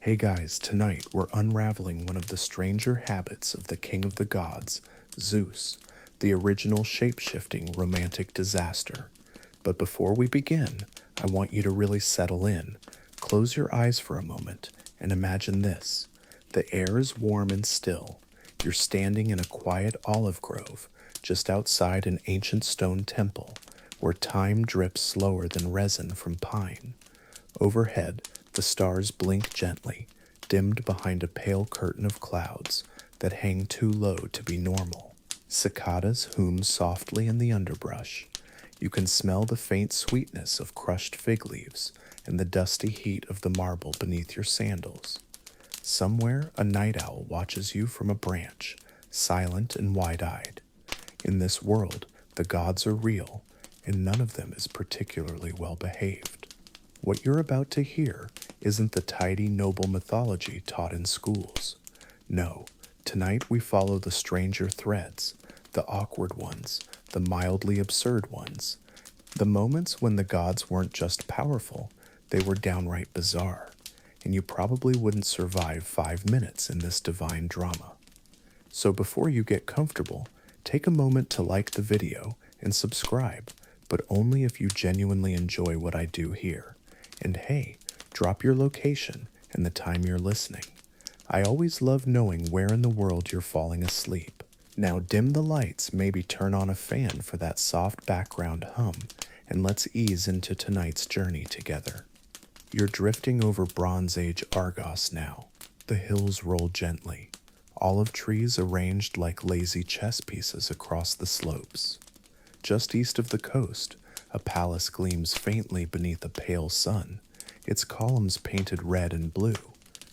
Hey guys, tonight we're unraveling one of the stranger habits of the king of the gods, Zeus, the original shape-shifting romantic disaster. But before we begin, I want you to really settle in. Close your eyes for a moment and imagine this. The air is warm and still. You're standing in a quiet olive grove just outside an ancient stone temple where time drips slower than resin from pine. Overhead, the stars blink gently, dimmed behind a pale curtain of clouds that hang too low to be normal. Cicadas hum softly in the underbrush. You can smell the faint sweetness of crushed fig leaves and the dusty heat of the marble beneath your sandals. Somewhere, a night owl watches you from a branch, silent and wide-eyed. In this world, the gods are real, and none of them is particularly well behaved. What you're about to hear isn't the tidy, noble mythology taught in schools. No, tonight we follow the stranger threads, the awkward ones, the mildly absurd ones. The moments when the gods weren't just powerful, they were downright bizarre, and you probably wouldn't survive 5 minutes in this divine drama. So before you get comfortable, take a moment to like the video and subscribe, but only if you genuinely enjoy what I do here. And hey, drop your location and the time you're listening. I always love knowing where in the world you're falling asleep. Now dim the lights, maybe turn on a fan for that soft background hum, and let's ease into tonight's journey together. You're drifting over Bronze Age Argos now. The hills roll gently, olive trees arranged like lazy chess pieces across the slopes. Just east of the coast, a palace gleams faintly beneath a pale sun, its columns painted red and blue.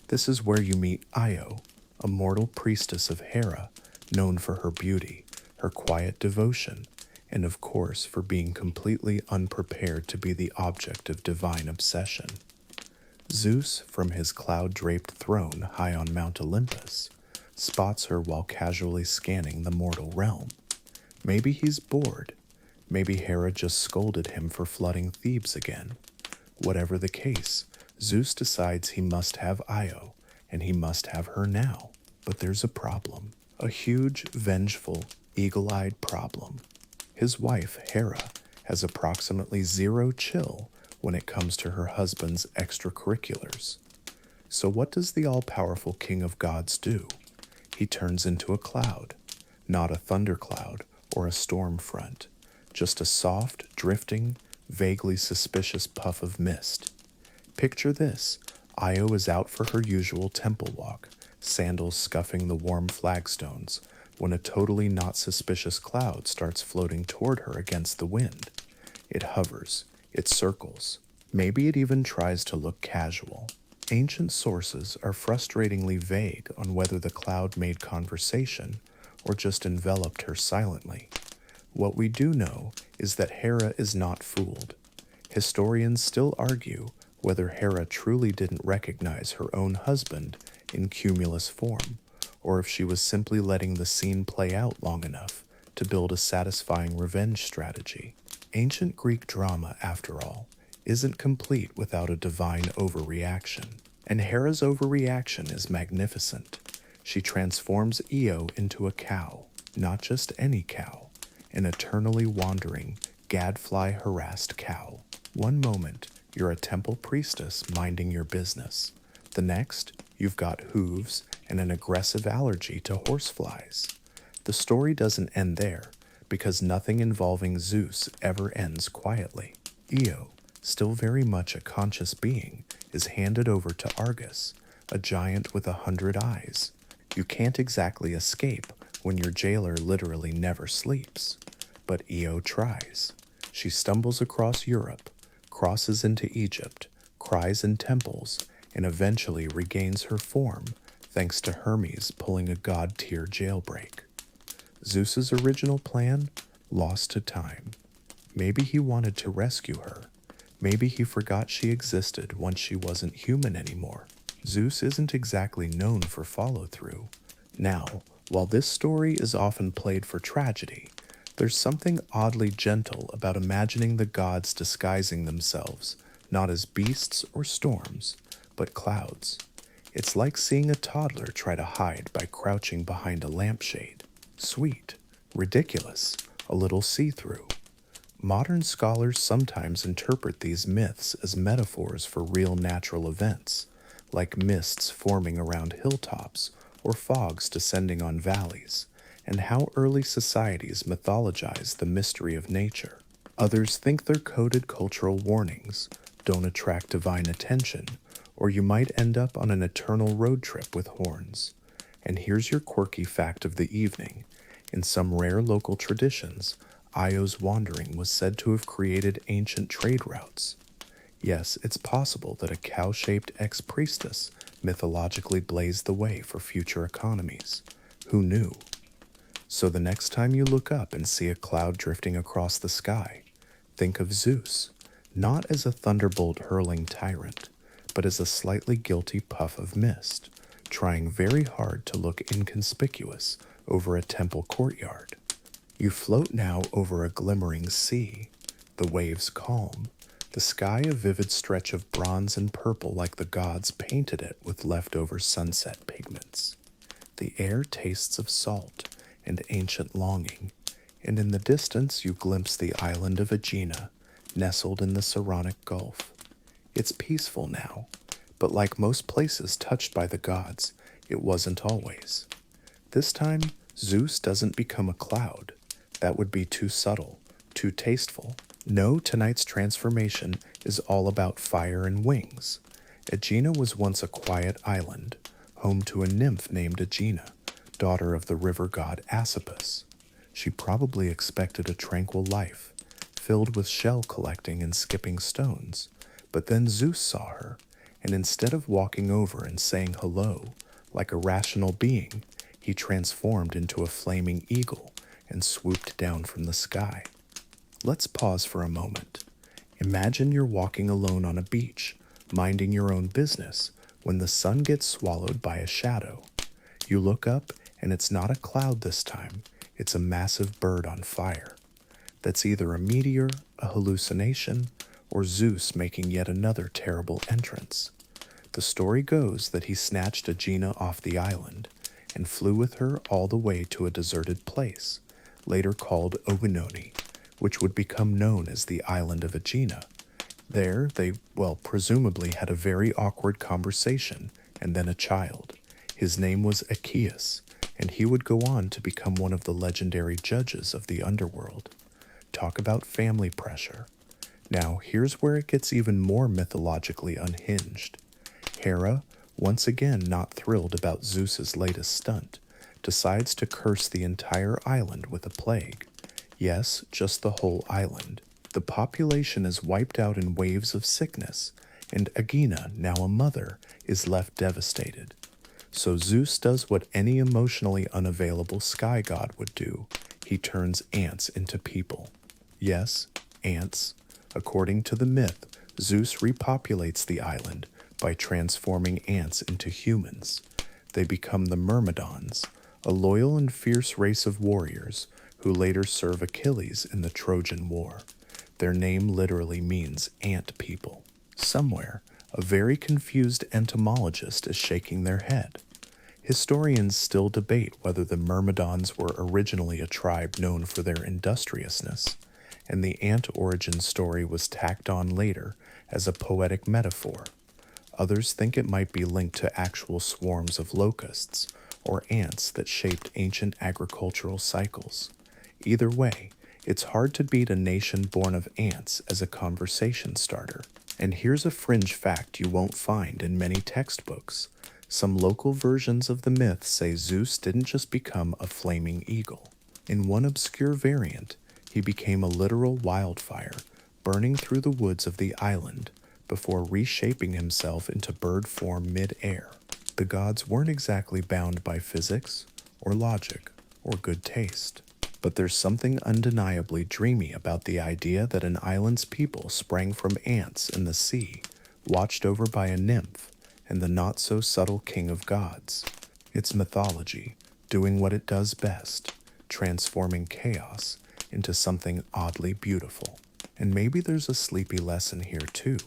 This is where you meet Io, a mortal priestess of Hera, known for her beauty, her quiet devotion, and of course for being completely unprepared to be the object of divine obsession. Zeus, from his cloud-draped throne high on Mount Olympus, spots her while casually scanning the mortal realm. Maybe he's bored. Maybe Hera just scolded him for flooding Thebes again. Whatever the case, Zeus decides he must have Io, and he must have her now. But there's a problem. A huge, vengeful, eagle-eyed problem. His wife, Hera, has approximately zero chill when it comes to her husband's extracurriculars. So what does the all-powerful king of gods do? He turns into a cloud. Not a thundercloud or a storm front. Just a soft, drifting, vaguely suspicious puff of mist. Picture this. Io is out for her usual temple walk, sandals scuffing the warm flagstones, when a totally not suspicious cloud starts floating toward her against the wind. It hovers. It circles. Maybe it even tries to look casual. Ancient sources are frustratingly vague on whether the cloud made conversation or just enveloped her silently. What we do know is that Hera is not fooled. Historians still argue whether Hera truly didn't recognize her own husband in cumulus form, or if she was simply letting the scene play out long enough to build a satisfying revenge strategy. Ancient Greek drama, after all, isn't complete without a divine overreaction. And Hera's overreaction is magnificent. She transforms Io into a cow, not just any cow, an eternally wandering, gadfly-harassed cow. One moment, you're a temple priestess minding your business. The next, you've got hooves and an aggressive allergy to horseflies. The story doesn't end there, because nothing involving Zeus ever ends quietly. Io, still very much a conscious being, is handed over to Argus, a giant with 100 eyes. You can't exactly escape when your jailer literally never sleeps. But Io tries. She stumbles across Europe, crosses into Egypt, cries in temples, and eventually regains her form thanks to Hermes pulling a god-tier jailbreak. Zeus's original plan? Lost to time. Maybe he wanted to rescue her. Maybe he forgot she existed once she wasn't human anymore. Zeus isn't exactly known for follow-through. Now, while this story is often played for tragedy, there's something oddly gentle about imagining the gods disguising themselves, not as beasts or storms, but clouds. It's like seeing a toddler try to hide by crouching behind a lampshade. Sweet, ridiculous, a little see-through. Modern scholars sometimes interpret these myths as metaphors for real natural events, like mists forming around hilltops or fogs descending on valleys, and how early societies mythologize the mystery of nature. Others think they're coded cultural warnings: don't attract divine attention, or you might end up on an eternal road trip with horns. And here's your quirky fact of the evening. In some rare local traditions, Io's wandering was said to have created ancient trade routes. Yes, it's possible that a cow-shaped ex-priestess mythologically blazed the way for future economies. Who knew? So the next time you look up and see a cloud drifting across the sky, think of Zeus, not as a thunderbolt-hurling tyrant, but as a slightly guilty puff of mist, trying very hard to look inconspicuous over a temple courtyard. You float now over a glimmering sea, the waves calm, the sky a vivid stretch of bronze and purple like the gods painted it with leftover sunset pigments. The air tastes of salt and ancient longing, and in the distance you glimpse the island of Aegina, nestled in the Saronic Gulf. It's peaceful now, but like most places touched by the gods, it wasn't always. This time, Zeus doesn't become a cloud. That would be too subtle, too tasteful. No, tonight's transformation is all about fire and wings. Aegina was once a quiet island, home to a nymph named Aegina, daughter of the river god Asopus. She probably expected a tranquil life, filled with shell collecting and skipping stones. But then Zeus saw her, and instead of walking over and saying hello, like a rational being, he transformed into a flaming eagle and swooped down from the sky. Let's pause for a moment. Imagine you're walking alone on a beach, minding your own business, when the sun gets swallowed by a shadow. You look up, and it's not a cloud this time, it's a massive bird on fire. That's either a meteor, a hallucination, or Zeus making yet another terrible entrance. The story goes that he snatched Aegina off the island and flew with her all the way to a deserted place, later called Oenone, which would become known as the island of Aegina. There, they, presumably had a very awkward conversation and then a child. His name was Achaeus, and he would go on to become one of the legendary judges of the underworld. Talk about family pressure. Now, here's where it gets even more mythologically unhinged. Hera, once again not thrilled about Zeus's latest stunt, decides to curse the entire island with a plague. Yes, just the whole island. The population is wiped out in waves of sickness, and Aegina, now a mother, is left devastated. So Zeus does what any emotionally unavailable sky god would do. He turns ants into people. Yes, ants. According to the myth, Zeus repopulates the island by transforming ants into humans. They become the Myrmidons, a loyal and fierce race of warriors who later serve Achilles in the Trojan War. Their name literally means ant people. Somewhere, a very confused entomologist is shaking their head. Historians still debate whether the Myrmidons were originally a tribe known for their industriousness, and the ant origin story was tacked on later as a poetic metaphor. Others think it might be linked to actual swarms of locusts or ants that shaped ancient agricultural cycles. Either way, it's hard to beat a nation born of ants as a conversation starter. And here's a fringe fact you won't find in many textbooks. Some local versions of the myth say Zeus didn't just become a flaming eagle. In one obscure variant, he became a literal wildfire, burning through the woods of the island before reshaping himself into bird form mid-air. The gods weren't exactly bound by physics, or logic, or good taste. But there's something undeniably dreamy about the idea that an island's people sprang from ants in the sea, watched over by a nymph, and the not-so-subtle king of gods. It's mythology, doing what it does best, transforming chaos into something oddly beautiful. And maybe there's a sleepy lesson here too.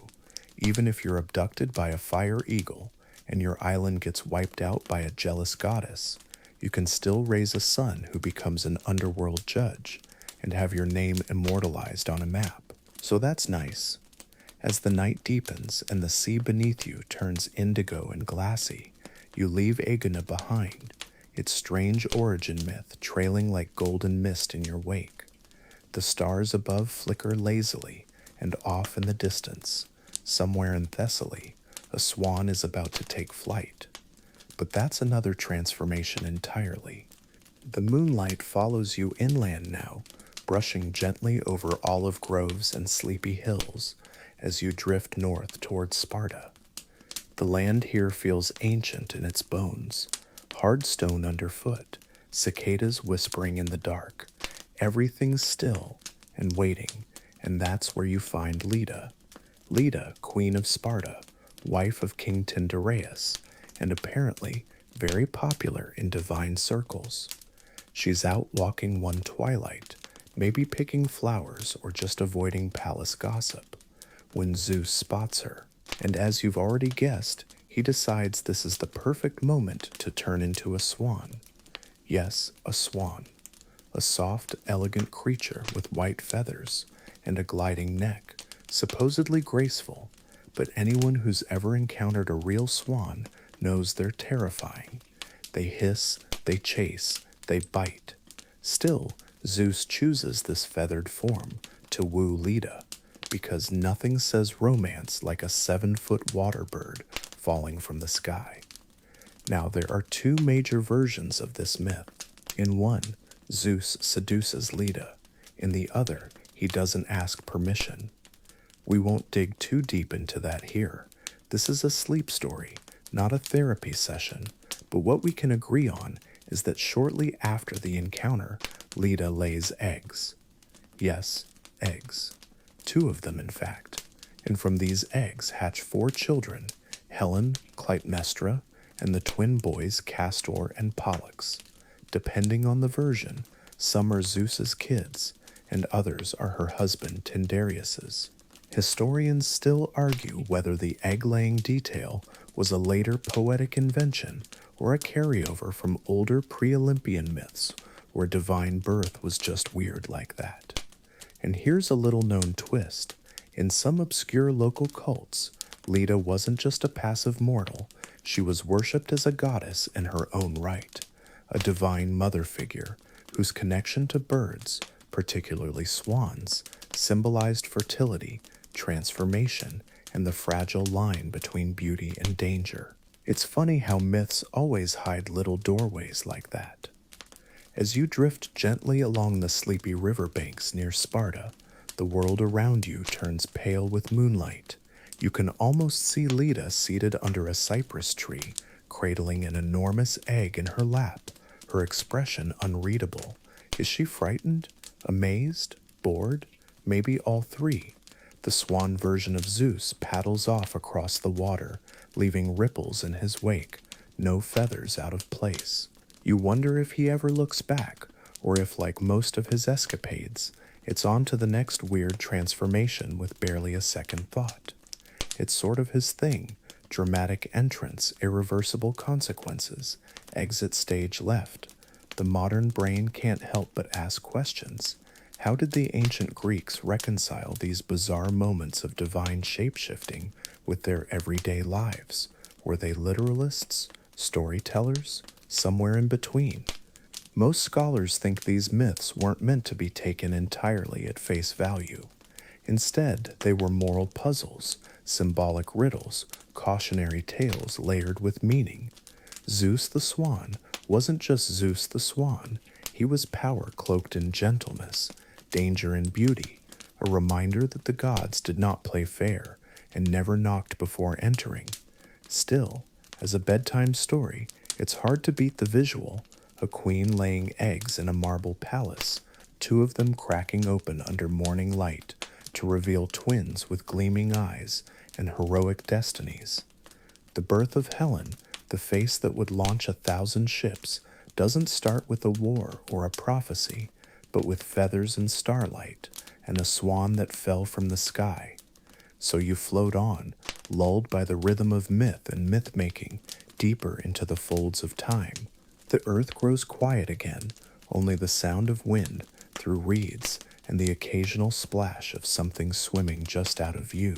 Even if you're abducted by a fire eagle, and your island gets wiped out by a jealous goddess, you can still raise a son who becomes an underworld judge and have your name immortalized on a map. So that's nice. As the night deepens and the sea beneath you turns indigo and glassy, you leave Agana behind, its strange origin myth trailing like golden mist in your wake. The stars above flicker lazily, and off in the distance, somewhere in Thessaly, a swan is about to take flight. But that's another transformation entirely. The moonlight follows you inland now, brushing gently over olive groves and sleepy hills as you drift north towards Sparta. The land here feels ancient in its bones, hard stone underfoot, cicadas whispering in the dark. Everything's still and waiting, and that's where you find Leda. Leda, queen of Sparta, wife of King Tyndareus, and apparently very popular in divine circles. She's out walking one twilight, maybe picking flowers or just avoiding palace gossip, when Zeus spots her. And as you've already guessed, he decides this is the perfect moment to turn into a swan. Yes, a swan. A soft, elegant creature with white feathers and a gliding neck, supposedly graceful, but anyone who's ever encountered a real swan knows they're terrifying. They hiss, they chase, they bite. Still, Zeus chooses this feathered form to woo Leda, because nothing says romance like a 7-foot water bird falling from the sky. Now, there are two major versions of this myth. In one, Zeus seduces Leda. In the other, he doesn't ask permission. We won't dig too deep into that here. This is a sleep story, not a therapy session, but what we can agree on is that shortly after the encounter, Leda lays eggs. Yes, eggs. 2 of them, in fact. And from these eggs hatch 4 children, Helen, Clytemnestra, and the twin boys Castor and Pollux. Depending on the version, some are Zeus's kids, and others are her husband Tyndareus's. Historians still argue whether the egg-laying detail was a later poetic invention or a carryover from older pre-Olympian myths where divine birth was just weird like that. And here's a little-known twist. In some obscure local cults, Leda wasn't just a passive mortal, she was worshipped as a goddess in her own right, a divine mother figure whose connection to birds, particularly swans, symbolized fertility, transformation, and the fragile line between beauty and danger. It's funny how myths always hide little doorways like that. As you drift gently along the sleepy riverbanks near Sparta, the world around you turns pale with moonlight. You can almost see Leda seated under a cypress tree, cradling an enormous egg in her lap, her expression unreadable. Is she frightened, amazed, bored? Maybe all 3. The swan version of Zeus paddles off across the water, leaving ripples in his wake, no feathers out of place. You wonder if he ever looks back, or if, like most of his escapades, it's on to the next weird transformation with barely a second thought. It's sort of his thing, dramatic entrance, irreversible consequences, exit stage left. The modern brain can't help but ask questions. How did the ancient Greeks reconcile these bizarre moments of divine shape-shifting with their everyday lives? Were they literalists, storytellers, somewhere in between? Most scholars think these myths weren't meant to be taken entirely at face value. Instead, they were moral puzzles, symbolic riddles, cautionary tales layered with meaning. Zeus the Swan wasn't just Zeus the Swan. He was power cloaked in gentleness, danger and beauty, a reminder that the gods did not play fair and never knocked before entering. Still, as a bedtime story, it's hard to beat the visual, a queen laying eggs in a marble palace, 2 of them cracking open under morning light to reveal twins with gleaming eyes and heroic destinies. The birth of Helen, the face that would launch 1,000 ships, doesn't start with a war or a prophecy, but with feathers and starlight, and a swan that fell from the sky. So you float on, lulled by the rhythm of myth and myth-making, deeper into the folds of time. The earth grows quiet again, only the sound of wind through reeds and the occasional splash of something swimming just out of view.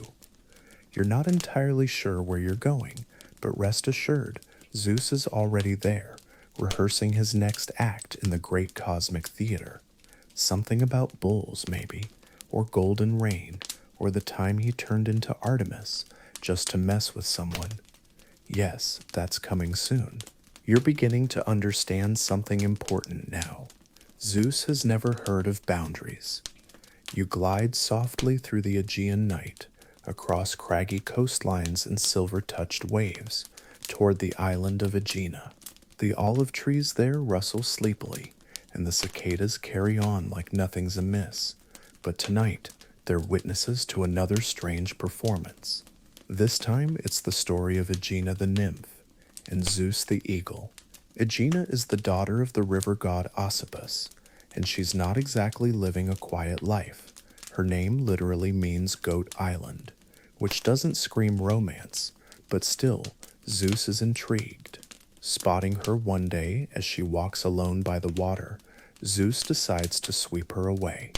You're not entirely sure where you're going, but rest assured, Zeus is already there, rehearsing his next act in the great cosmic theater. Something about bulls, maybe, or golden rain, or the time he turned into Artemis just to mess with someone. Yes, that's coming soon. You're beginning to understand something important now. Zeus has never heard of boundaries. You glide softly through the Aegean night, across craggy coastlines and silver-touched waves, toward the island of Aegina. The olive trees there rustle sleepily, and the cicadas carry on like nothing's amiss. But tonight, they're witnesses to another strange performance. This time, it's the story of Aegina the nymph and Zeus the eagle. Aegina is the daughter of the river god Olympus, and she's not exactly living a quiet life. Her name literally means Goat Island, which doesn't scream romance, but still, Zeus is intrigued. Spotting her one day as she walks alone by the water, Zeus decides to sweep her away.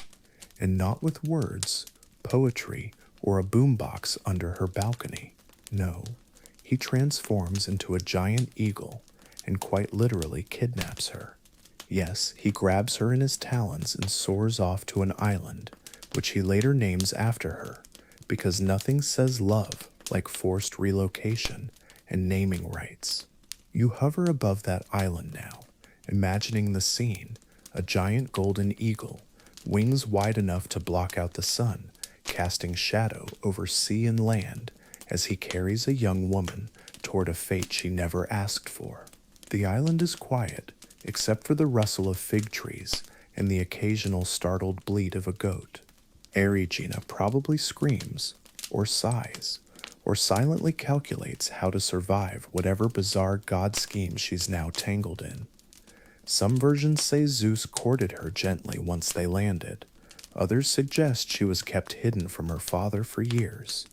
And not with words, poetry, or a boombox under her balcony. No, he transforms into a giant eagle and quite literally kidnaps her. Yes, he grabs her in his talons and soars off to an island, which he later names after her, because nothing says love like forced relocation and naming rights. You hover above that island now, imagining the scene, a giant golden eagle, wings wide enough to block out the sun, casting shadow over sea and land as he carries a young woman toward a fate she never asked for. The island is quiet, except for the rustle of fig trees and the occasional startled bleat of a goat. Aegina probably screams, or sighs, or silently calculates how to survive whatever bizarre god scheme she's now tangled in. Some versions say Zeus courted her gently once they landed. Others suggest she was kept hidden from her father for years.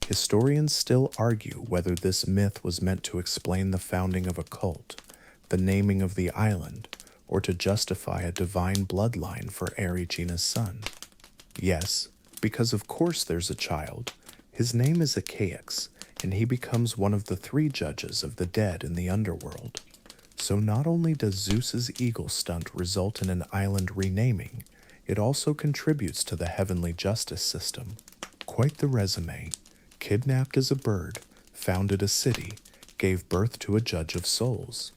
Historians still argue whether this myth was meant to explain the founding of a cult, the naming of the island, or to justify a divine bloodline for Aegina's son. Yes, because of course there's a child. His name is Achaeus, and he becomes one of the 3 judges of the dead in the underworld. So not only does Zeus's eagle stunt result in an island renaming, it also contributes to the heavenly justice system. Quite the resume. Kidnapped as a bird, founded a city, gave birth to a judge of souls.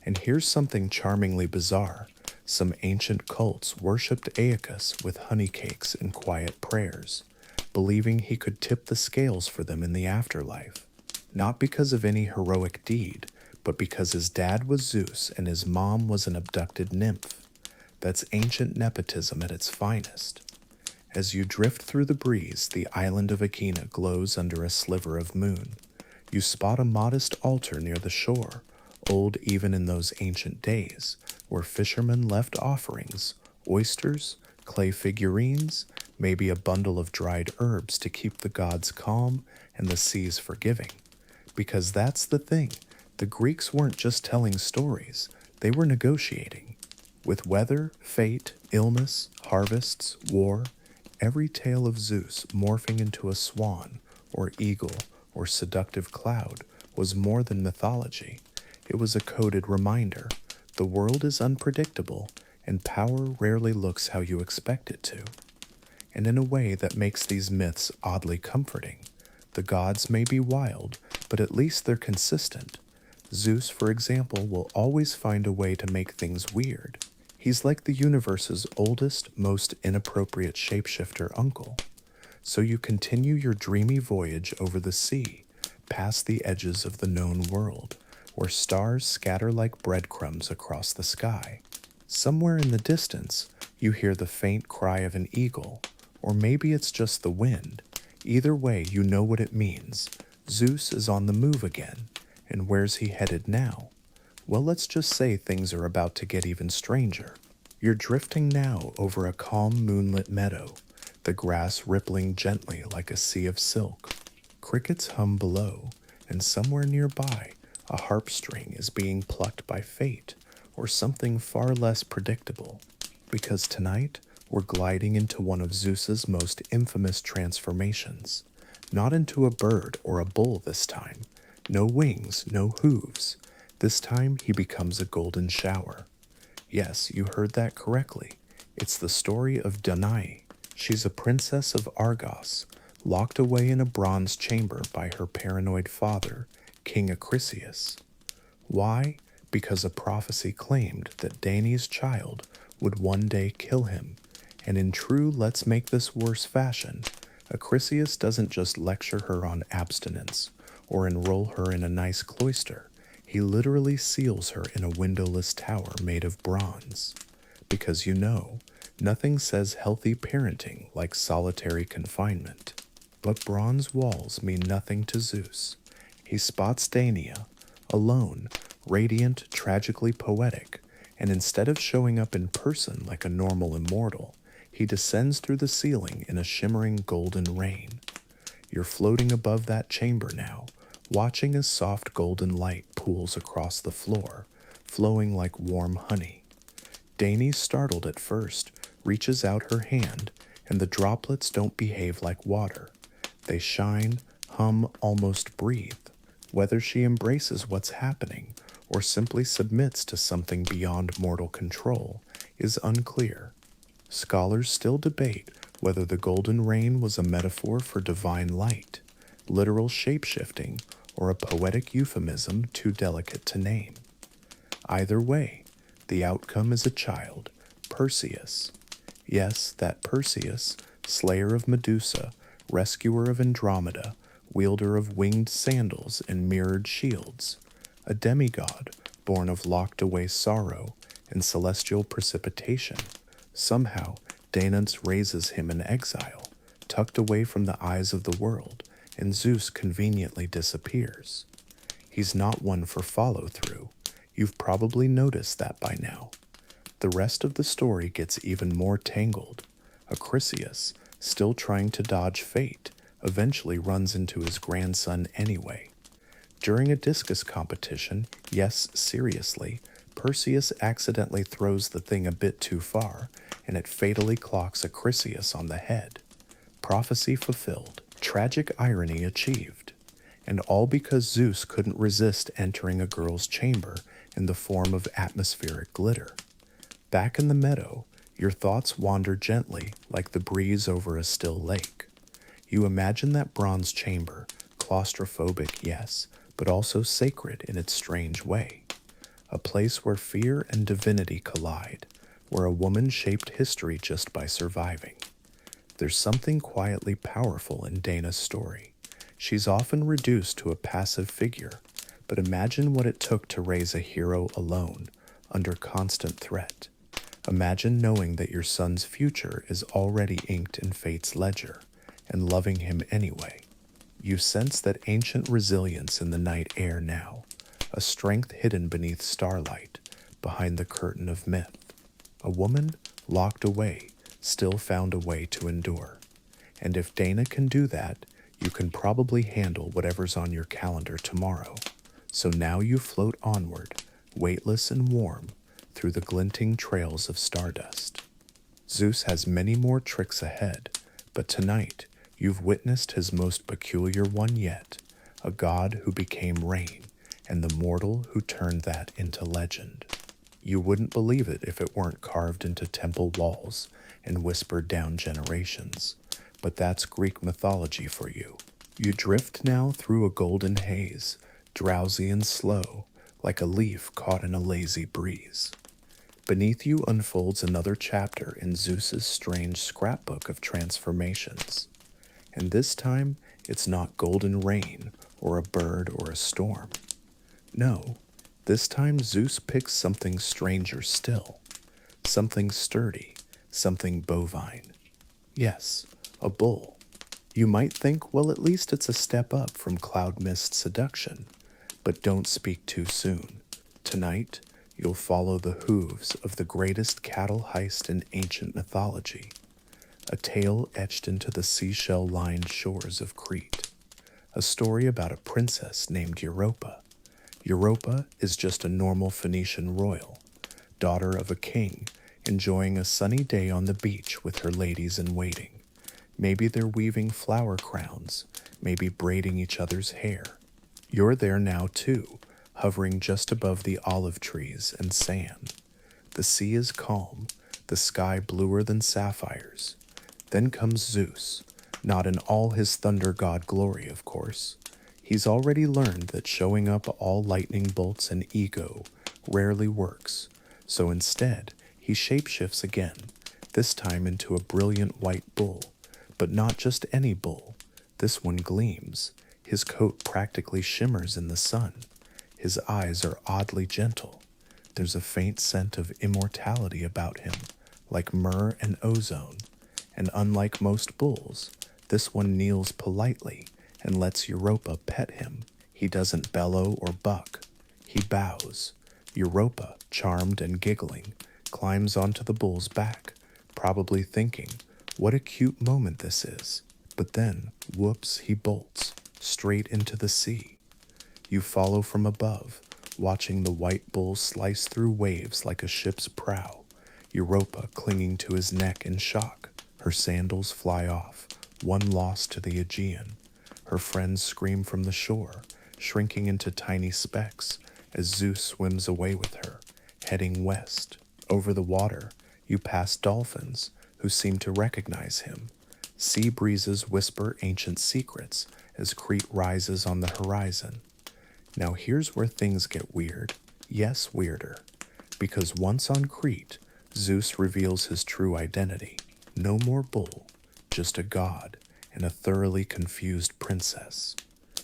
And here's something charmingly bizarre. Some ancient cults worshipped Aeacus with honey cakes and quiet prayers, believing he could tip the scales for them in the afterlife. Not because of any heroic deed, but because his dad was Zeus and his mom was an abducted nymph. That's ancient nepotism at its finest. As you drift through the breeze, the island of Aegina glows under a sliver of moon. You spot a modest altar near the shore, old even in those ancient days, where fishermen left offerings, oysters, clay figurines, maybe a bundle of dried herbs to keep the gods calm and the seas forgiving. Because that's the thing, the Greeks weren't just telling stories, they were negotiating. With weather, fate, illness, harvests, war, every tale of Zeus morphing into a swan, or eagle, or seductive cloud was more than mythology. It was a coded reminder. The world is unpredictable, and power rarely looks how you expect it to. And in a way that makes these myths oddly comforting. The gods may be wild, but at least they're consistent. Zeus, for example, will always find a way to make things weird. He's like the universe's oldest, most inappropriate shapeshifter uncle. So you continue your dreamy voyage over the sea, past the edges of the known world, where stars scatter like breadcrumbs across the sky. Somewhere in the distance, you hear the faint cry of an eagle, or maybe it's just the wind. Either way, you know what it means. Zeus is on the move again, and where's he headed now? Well, let's just say things are about to get even stranger. You're drifting now over a calm moonlit meadow. The the grass rippling gently like a sea of silk. Crickets hum below, and somewhere nearby, a harp string is being plucked by fate or something far less predictable. Because tonight, we're gliding into one of Zeus's most infamous transformations. Not into a bird or a bull this time. No wings, no hooves. This time, he becomes a golden shower. Yes, you heard that correctly. It's the story of Danae. She's a princess of Argos, locked away in a bronze chamber by her paranoid father, King Acrisius. Why? Because a prophecy claimed that Danae's child would one day kill him, and in true let's make this worse fashion, Acrisius doesn't just lecture her on abstinence or enroll her in a nice cloister. He literally seals her in a windowless tower made of bronze. Because nothing says healthy parenting like solitary confinement. But bronze walls mean nothing to Zeus. He spots Danae, alone, radiant, tragically poetic, and instead of showing up in person like a normal immortal, he descends through the ceiling in a shimmering golden rain. You're floating above that chamber now, watching as soft golden light pools across the floor, flowing like warm honey. Danae, startled at first, reaches out her hand, and the droplets don't behave like water. They shine, hum, almost breathe. Whether she embraces what's happening or simply submits to something beyond mortal control is unclear. Scholars still debate whether the golden rain was a metaphor for divine light, literal shape-shifting, or a poetic euphemism too delicate to name. Either way, the outcome is a child, Perseus. Yes, that Perseus, slayer of Medusa, rescuer of Andromeda, wielder of winged sandals and mirrored shields, a demigod born of locked-away sorrow and celestial precipitation. Somehow, Danae raises him in exile, tucked away from the eyes of the world, and Zeus conveniently disappears. He's not one for follow-through. You've probably noticed that by now. The rest of the story gets even more tangled. Acrisius, still trying to dodge fate, eventually runs into his grandson anyway. During a discus competition, yes, seriously, Perseus accidentally throws the thing a bit too far, and it fatally clocks Acrisius on the head. Prophecy fulfilled, tragic irony achieved. And all because Zeus couldn't resist entering a girl's chamber in the form of atmospheric glitter. Back in the meadow, your thoughts wander gently like the breeze over a still lake. You imagine that bronze chamber, claustrophobic, yes, but also sacred in its strange way. A place where fear and divinity collide, where a woman shaped history just by surviving. There's something quietly powerful in Danae's story. She's often reduced to a passive figure, but imagine what it took to raise a hero alone, under constant threat. Imagine knowing that your son's future is already inked in fate's ledger, and loving him anyway. You sense that ancient resilience in the night air now, a strength hidden beneath starlight, behind the curtain of myth. A woman, locked away, still found a way to endure. And if Danae can do that, you can probably handle whatever's on your calendar tomorrow. So now you float onward, weightless and warm, through the glinting trails of stardust. Zeus has many more tricks ahead, but tonight you've witnessed his most peculiar one yet, a god who became rain, and the mortal who turned that into legend. You wouldn't believe it if it weren't carved into temple walls and whispered down generations, but that's Greek mythology for you. You drift now through a golden haze, drowsy and slow, like a leaf caught in a lazy breeze. Beneath you unfolds another chapter in Zeus's strange scrapbook of transformations. And this time, it's not golden rain, or a bird, or a storm. No, this time Zeus picks something stranger still. Something sturdy, something bovine. Yes, a bull. You might think, well, at least it's a step up from cloud mist seduction. But don't speak too soon. Tonight, you'll follow the hooves of the greatest cattle heist in ancient mythology. a tale etched into the seashell-lined shores of Crete. A story about a princess named Europa. Europa is just a normal Phoenician royal, daughter of a king, enjoying a sunny day on the beach with her ladies-in-waiting. Maybe they're weaving flower crowns, maybe braiding each other's hair. You're there now too, hovering just above the olive trees and sand. The sea is calm, the sky bluer than sapphires. Then comes Zeus, not in all his thunder god glory, of course. He's already learned that showing up all lightning bolts and ego rarely works, so instead he shapeshifts again, this time into a brilliant white bull. But not just any bull. This one gleams. His coat practically shimmers in the sun. His eyes are oddly gentle. There's a faint scent of immortality about him, like myrrh and ozone. And unlike most bulls, this one kneels politely and lets Europa pet him. He doesn't bellow or buck. He bows. Europa, charmed and giggling, climbs onto the bull's back, probably thinking, what a cute moment this is. But then, whoops, he bolts, straight into the sea. You follow from above, watching the white bull slice through waves like a ship's prow, Europa clinging to his neck in shock. Her sandals fly off, one lost to the Aegean. Her friends scream from the shore, shrinking into tiny specks as Zeus swims away with her, heading west. Over the water, you pass dolphins, who seem to recognize him. Sea breezes whisper ancient secrets as Crete rises on the horizon. Now here's where things get weird. Yes, weirder. Because once on Crete, Zeus reveals his true identity. No more bull, just a god and a thoroughly confused princess.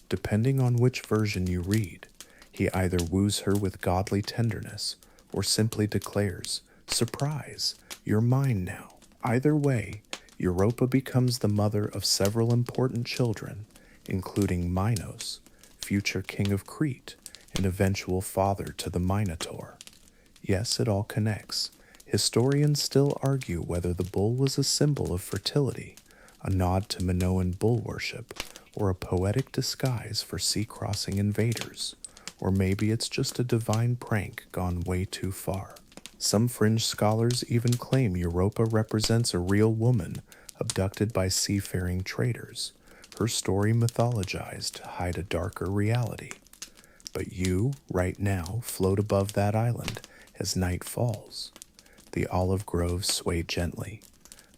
Depending on which version you read, he either woos her with godly tenderness or simply declares, "Surprise, you're mine now." Either way, Europa becomes the mother of several important children, including Minos, future king of Crete, and eventual father to the Minotaur. Yes, it all connects. Historians still argue whether the bull was a symbol of fertility, a nod to Minoan bull worship, or a poetic disguise for sea-crossing invaders, or maybe it's just a divine prank gone way too far. Some fringe scholars even claim Europa represents a real woman abducted by seafaring traders, her story mythologized to hide a darker reality. But you, right now, float above that island as night falls. The olive groves sway gently.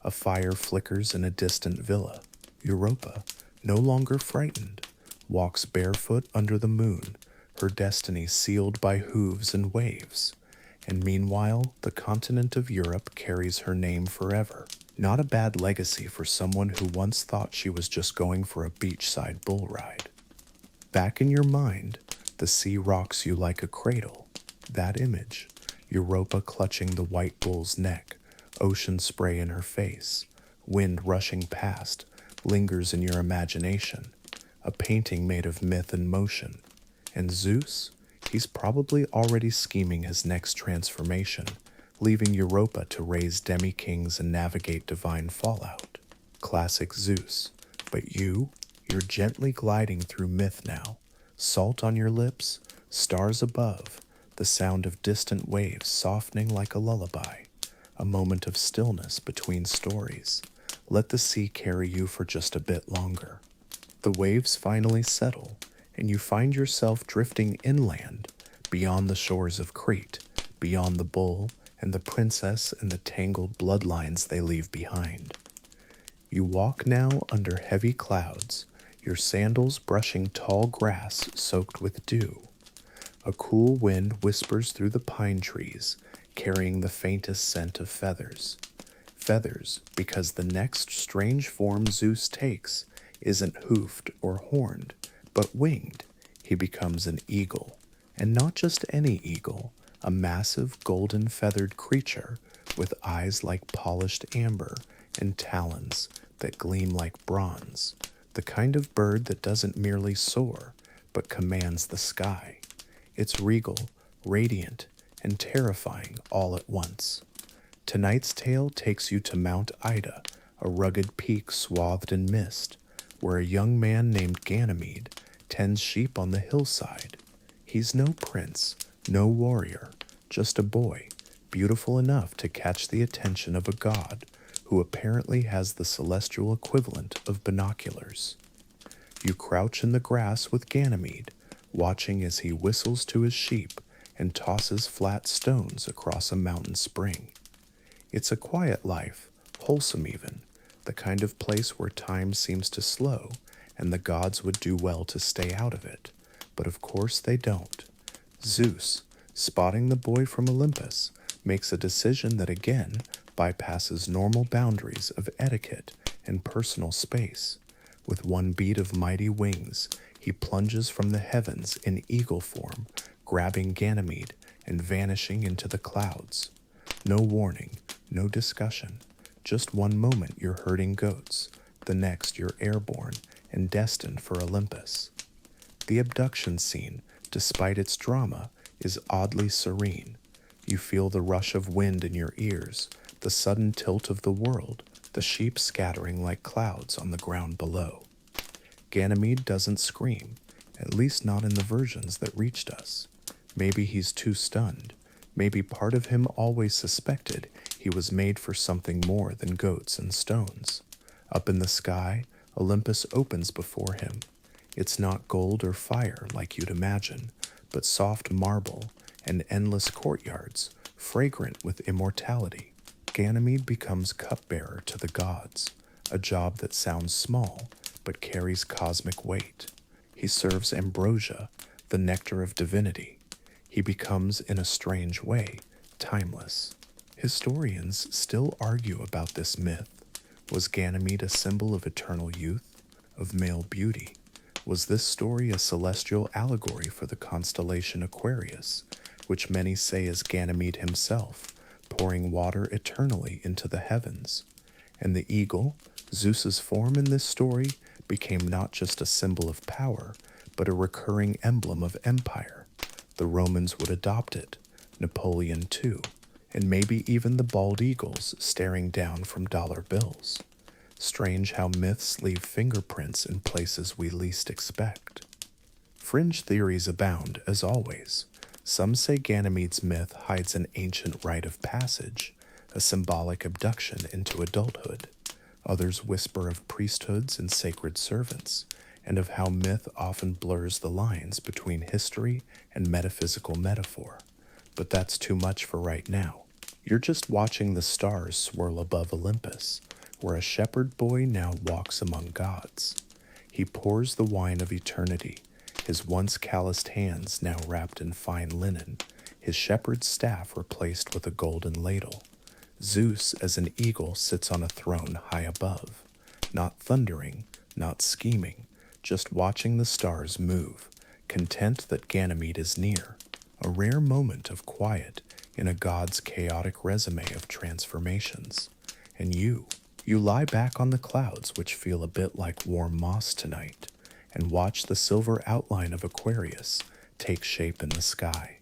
A fire flickers in a distant villa. Europa, no longer frightened, walks barefoot under the moon, her destiny sealed by hooves and waves. And meanwhile, the continent of Europe carries her name forever. Not a bad legacy for someone who once thought she was just going for a beachside bull ride. Back in your mind, the sea rocks you like a cradle. That image, Europa clutching the white bull's neck, ocean spray in her face, wind rushing past, lingers in your imagination, a painting made of myth and motion. And Zeus? He's probably already scheming his next transformation, leaving Europa to raise demi-kings and navigate divine fallout. Classic Zeus. But you're gently gliding through myth now, salt on your lips, stars above, the sound of distant waves softening like a lullaby, a moment of stillness between stories. Let the sea carry you for just a bit longer. The waves finally settle, and you find yourself drifting inland, beyond the shores of Crete, beyond the bull and the princess and the tangled bloodlines they leave behind. You walk now under heavy clouds, your sandals brushing tall grass soaked with dew. A cool wind whispers through the pine trees, carrying the faintest scent of feathers. Feathers, because the next strange form Zeus takes isn't hoofed or horned, but winged. He becomes an eagle, and not just any eagle, a massive golden feathered creature with eyes like polished amber and talons that gleam like bronze, the kind of bird that doesn't merely soar, but commands the sky. It's regal, radiant, and terrifying all at once. Tonight's tale takes you to Mount Ida, a rugged peak swathed in mist, where a young man named Ganymede tends sheep on the hillside. He's no prince, no warrior, just a boy, beautiful enough to catch the attention of a god who apparently has the celestial equivalent of binoculars. You crouch in the grass with Ganymede, watching as he whistles to his sheep and tosses flat stones across a mountain spring. It's a quiet life, wholesome even, the kind of place where time seems to slow and the gods would do well to stay out of it. But of course they don't. Zeus, spotting the boy from Olympus, makes a decision that again bypasses normal boundaries of etiquette and personal space. With one beat of mighty wings, he plunges from the heavens in eagle form, grabbing Ganymede and vanishing into the clouds. No warning, no discussion. Just one moment you're herding goats, the next you're airborne and destined for Olympus. The abduction scene, despite its drama, is oddly serene. You feel the rush of wind in your ears, the sudden tilt of the world, the sheep scattering like clouds on the ground below. Ganymede doesn't scream, at least not in the versions that reached us. Maybe he's too stunned. Maybe part of him always suspected he was made for something more than goats and stones. Up in the sky, Olympus opens before him. It's not gold or fire like you'd imagine, but soft marble and endless courtyards, fragrant with immortality. Ganymede becomes cupbearer to the gods, a job that sounds small but carries cosmic weight. He serves ambrosia, the nectar of divinity. He becomes, in a strange way, timeless. Historians still argue about this myth. Was Ganymede a symbol of eternal youth, of male beauty? Was this story a celestial allegory for the constellation Aquarius, which many say is Ganymede himself, pouring water eternally into the heavens? And the eagle, Zeus's form in this story, became not just a symbol of power, but a recurring emblem of empire. The Romans would adopt it, Napoleon too, and maybe even the bald eagles staring down from dollar bills. Strange how myths leave fingerprints in places we least expect. Fringe theories abound, as always. Some say Ganymede's myth hides an ancient rite of passage, a symbolic abduction into adulthood. Others whisper of priesthoods and sacred servants, and of how myth often blurs the lines between history and metaphysical metaphor. But that's too much for right now. You're just watching the stars swirl above Olympus, where a shepherd boy now walks among gods. He pours the wine of eternity, his once calloused hands now wrapped in fine linen, his shepherd's staff replaced with a golden ladle. Zeus as an eagle sits on a throne high above, not thundering, not scheming, just watching the stars move, content that Ganymede is near, a rare moment of quiet in a god's chaotic resume of transformations. And you lie back on the clouds, which feel a bit like warm moss tonight, and watch the silver outline of Aquarius take shape in the sky.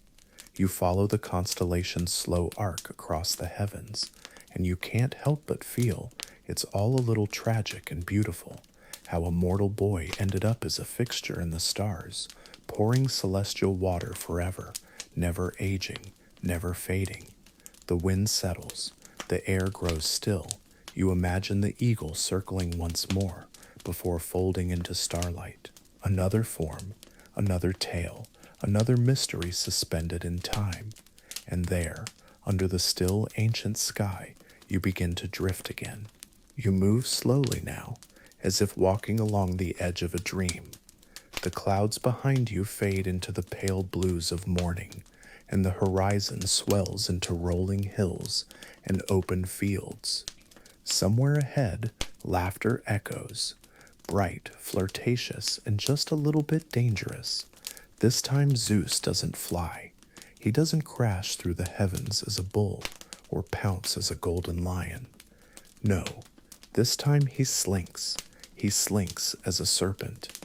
You follow the constellation's slow arc across the heavens, and you can't help but feel it's all a little tragic and beautiful, how a mortal boy ended up as a fixture in the stars, pouring celestial water forever, never aging, never fading. The wind settles, the air grows still. You imagine the eagle circling once more before folding into starlight. Another form, another tale, another mystery suspended in time. And there, under the still ancient sky, you begin to drift again. You move slowly now, as if walking along the edge of a dream. The clouds behind you fade into the pale blues of morning, and the horizon swells into rolling hills and open fields. Somewhere ahead, laughter echoes, bright, flirtatious, and just a little bit dangerous. This time Zeus doesn't fly. He doesn't crash through the heavens as a bull or pounce as a golden lion. No, this time he slinks. He slinks as a serpent.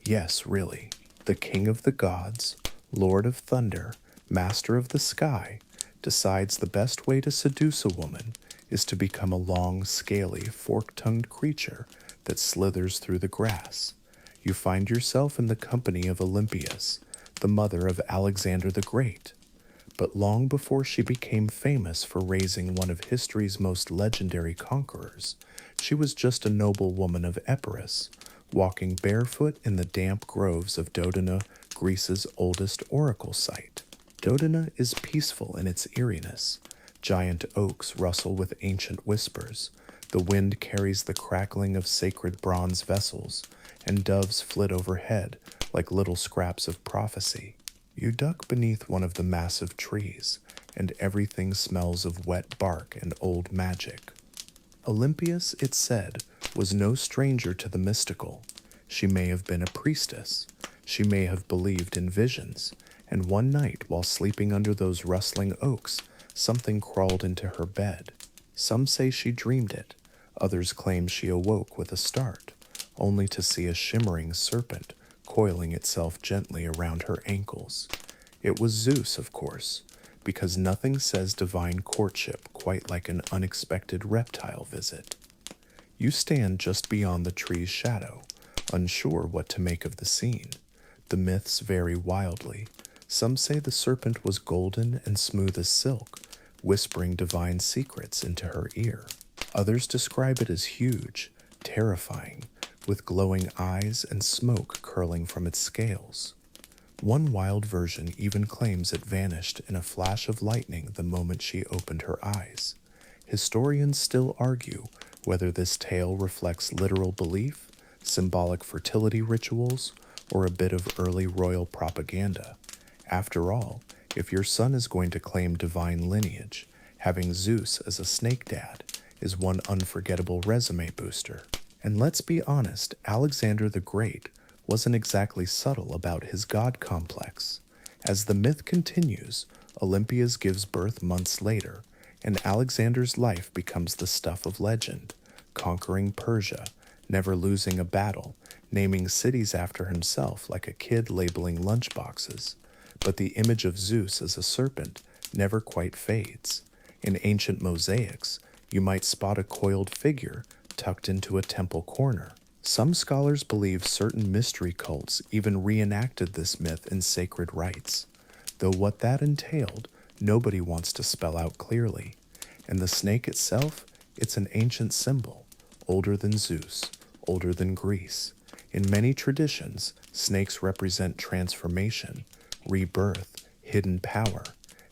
Yes, really, the king of the gods, lord of thunder, master of the sky, decides the best way to seduce a woman is to become a long, scaly, fork-tongued creature that slithers through the grass. You find yourself in the company of Olympus, the mother of Alexander the Great. But long before she became famous for raising one of history's most legendary conquerors, she was just a noble woman of Epirus, walking barefoot in the damp groves of Dodona, Greece's oldest oracle site. Dodona is peaceful in its eeriness. Giant oaks rustle with ancient whispers, the wind carries the crackling of sacred bronze vessels, and doves flit overhead like little scraps of prophecy. You duck beneath one of the massive trees, and everything smells of wet bark and old magic. Olympus, it said, was no stranger to the mystical. She may have been a priestess. She may have believed in visions, and one night while sleeping under those rustling oaks, something crawled into her bed. Some say she dreamed it. Others claim she awoke with a start, only to see a shimmering serpent coiling itself gently around her ankles. It was Zeus, of course, because nothing says divine courtship quite like an unexpected reptile visit. You stand just beyond the tree's shadow, unsure what to make of the scene. The myths vary wildly. Some say the serpent was golden and smooth as silk, whispering divine secrets into her ear. Others describe it as huge, terrifying, with glowing eyes and smoke curling from its scales. One wild version even claims it vanished in a flash of lightning the moment she opened her eyes. Historians still argue whether this tale reflects literal belief, symbolic fertility rituals, or a bit of early royal propaganda. After all, if your son is going to claim divine lineage, having Zeus as a snake dad is one unforgettable resume booster. And let's be honest, Alexander the Great wasn't exactly subtle about his god complex. As the myth continues, Olympus gives birth months later, and Alexander's life becomes the stuff of legend, conquering Persia, never losing a battle, naming cities after himself like a kid labeling lunchboxes. But the image of Zeus as a serpent never quite fades. In ancient mosaics, you might spot a coiled figure tucked into a temple corner. Some scholars believe certain mystery cults even reenacted this myth in sacred rites, though what that entailed, nobody wants to spell out clearly. And the snake itself, it's an ancient symbol, older than Zeus, older than Greece. In many traditions, snakes represent transformation, rebirth, hidden power.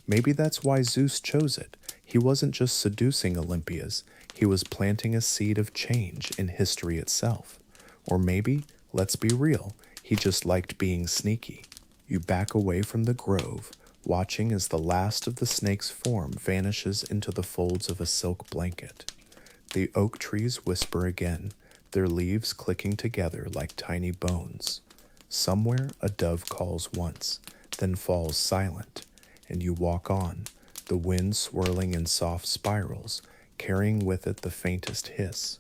Maybe that's why Zeus chose it. He wasn't just seducing Olympus, he was planting a seed of change in history itself. Or maybe, let's be real, he just liked being sneaky. You back away from the grove, watching as the last of the snake's form vanishes into the folds of a silk blanket. The oak trees whisper again, their leaves clicking together like tiny bones. Somewhere a dove calls once, then falls silent, and you walk on, the wind swirling in soft spirals, carrying with it the faintest hiss.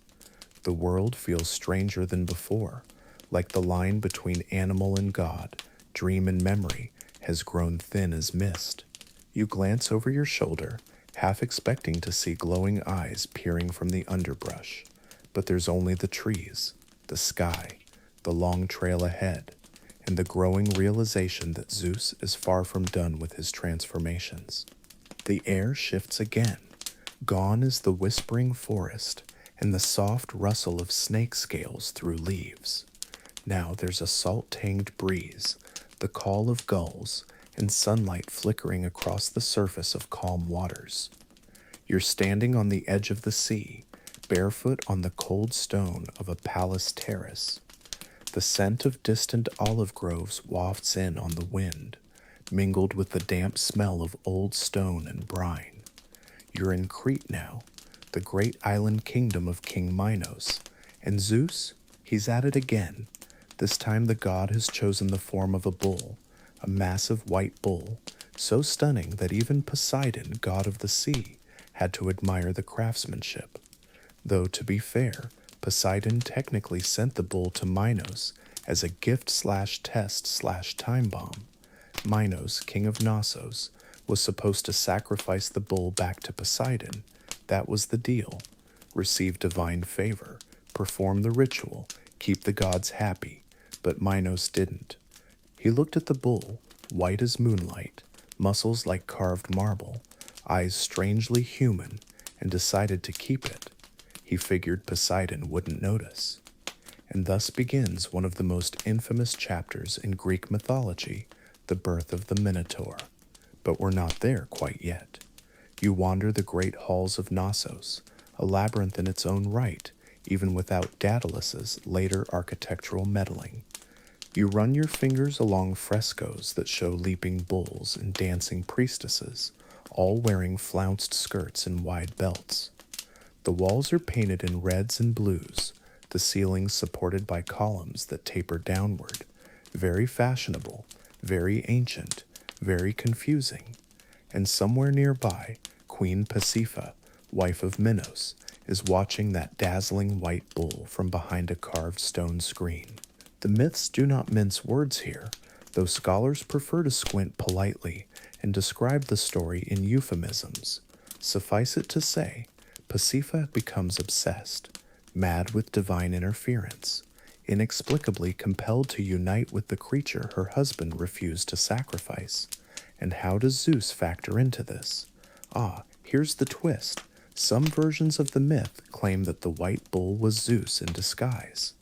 The world feels stranger than before, like the line between animal and God, dream and memory, has grown thin as mist. You glance over your shoulder, half expecting to see glowing eyes peering from the underbrush, but there's only the trees, the sky, the long trail ahead, and the growing realization that Zeus is far from done with his transformations. The air shifts again. Gone is the whispering forest and the soft rustle of snake scales through leaves. Now there's a salt-tanged breeze, the call of gulls, and sunlight flickering across the surface of calm waters. You're standing on the edge of the sea, barefoot on the cold stone of a palace terrace. The scent of distant olive groves wafts in on the wind, mingled with the damp smell of old stone and brine. You're in Crete now, the great island kingdom of King Minos, and Zeus, he's at it again. This time the god has chosen the form of a bull, a massive white bull, so stunning that even Poseidon, god of the sea, had to admire the craftsmanship. Though, to be fair, Poseidon technically sent the bull to Minos as a gift/test/time bomb. Minos, king of Knossos, was supposed to sacrifice the bull back to Poseidon, That was the deal. Receive divine favor, perform the ritual, keep the gods happy. But Minos didn't. He looked at the bull, white as moonlight, muscles like carved marble, eyes strangely human, and decided to keep it. He figured Poseidon wouldn't notice. And thus begins one of the most infamous chapters in Greek mythology, the birth of the Minotaur. But we're not there quite yet. You wander the great halls of Knossos, a labyrinth in its own right, even without Daedalus's later architectural meddling. You run your fingers along frescoes that show leaping bulls and dancing priestesses, all wearing flounced skirts and wide belts. The walls are painted in reds and blues, the ceilings supported by columns that taper downward, very fashionable, very ancient, very confusing. And somewhere nearby, Queen Pasiphae, wife of Minos, is watching that dazzling white bull from behind a carved stone screen. The myths do not mince words here, though scholars prefer to squint politely and describe the story in euphemisms. Suffice it to say, Pasiphae becomes obsessed, mad with divine interference, inexplicably compelled to unite with the creature her husband refused to sacrifice. And how does Zeus factor into this? Here's the twist. Some versions of the myth claim that the white bull was Zeus in disguise.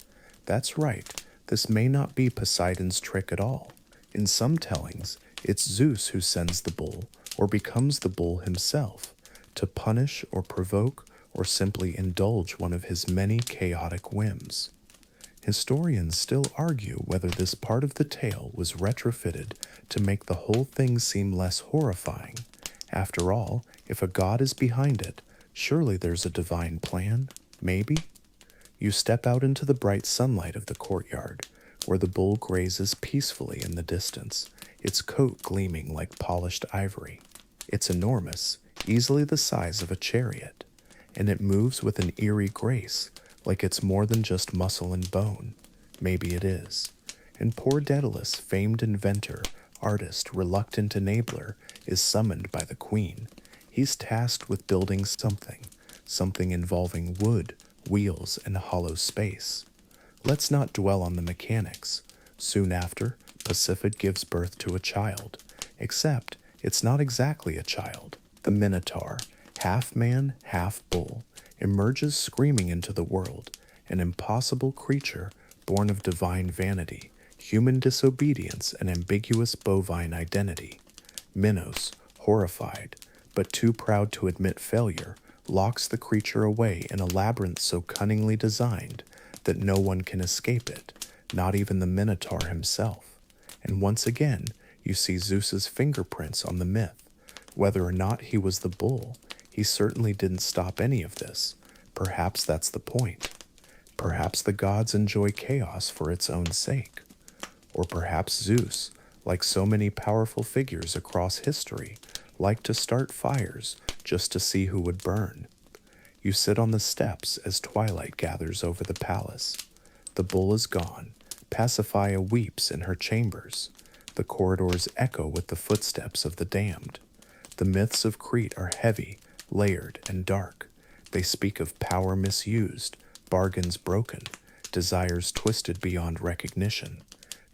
That's right, this may not be Poseidon's trick at all. In some tellings, it's Zeus who sends the bull, or becomes the bull himself, to punish or provoke or simply indulge one of his many chaotic whims. Historians still argue whether this part of the tale was retrofitted to make the whole thing seem less horrifying. After all, if a god is behind it, surely there's a divine plan, maybe? You step out into the bright sunlight of the courtyard, where the bull grazes peacefully in the distance, its coat gleaming like polished ivory. It's enormous, easily the size of a chariot, and it moves with an eerie grace, like it's more than just muscle and bone. Maybe it is. And poor Daedalus, famed inventor, artist, reluctant enabler, is summoned by the queen. He's tasked with building something involving wood, wheels, and hollow space. Let's not dwell on the mechanics. Soon after, Pasiphae gives birth to a child, except it's not exactly a child. The Minotaur, half man, half bull, emerges screaming into the world, an impossible creature born of divine vanity, human disobedience, and ambiguous bovine identity. Minos, horrified, but too proud to admit failure, locks the creature away in a labyrinth so cunningly designed that no one can escape it, not even the Minotaur himself. And once again, you see Zeus's fingerprints on the myth. Whether or not he was the bull, he certainly didn't stop any of this. Perhaps that's the point. Perhaps the gods enjoy chaos for its own sake. Or perhaps Zeus, like so many powerful figures across history, liked to start fires just to see who would burn. You sit on the steps as twilight gathers over the palace. The bull is gone. Pasiphae weeps in her chambers. The corridors echo with the footsteps of the damned. The myths of Crete are heavy, layered, and dark. They speak of power misused, bargains broken, desires twisted beyond recognition.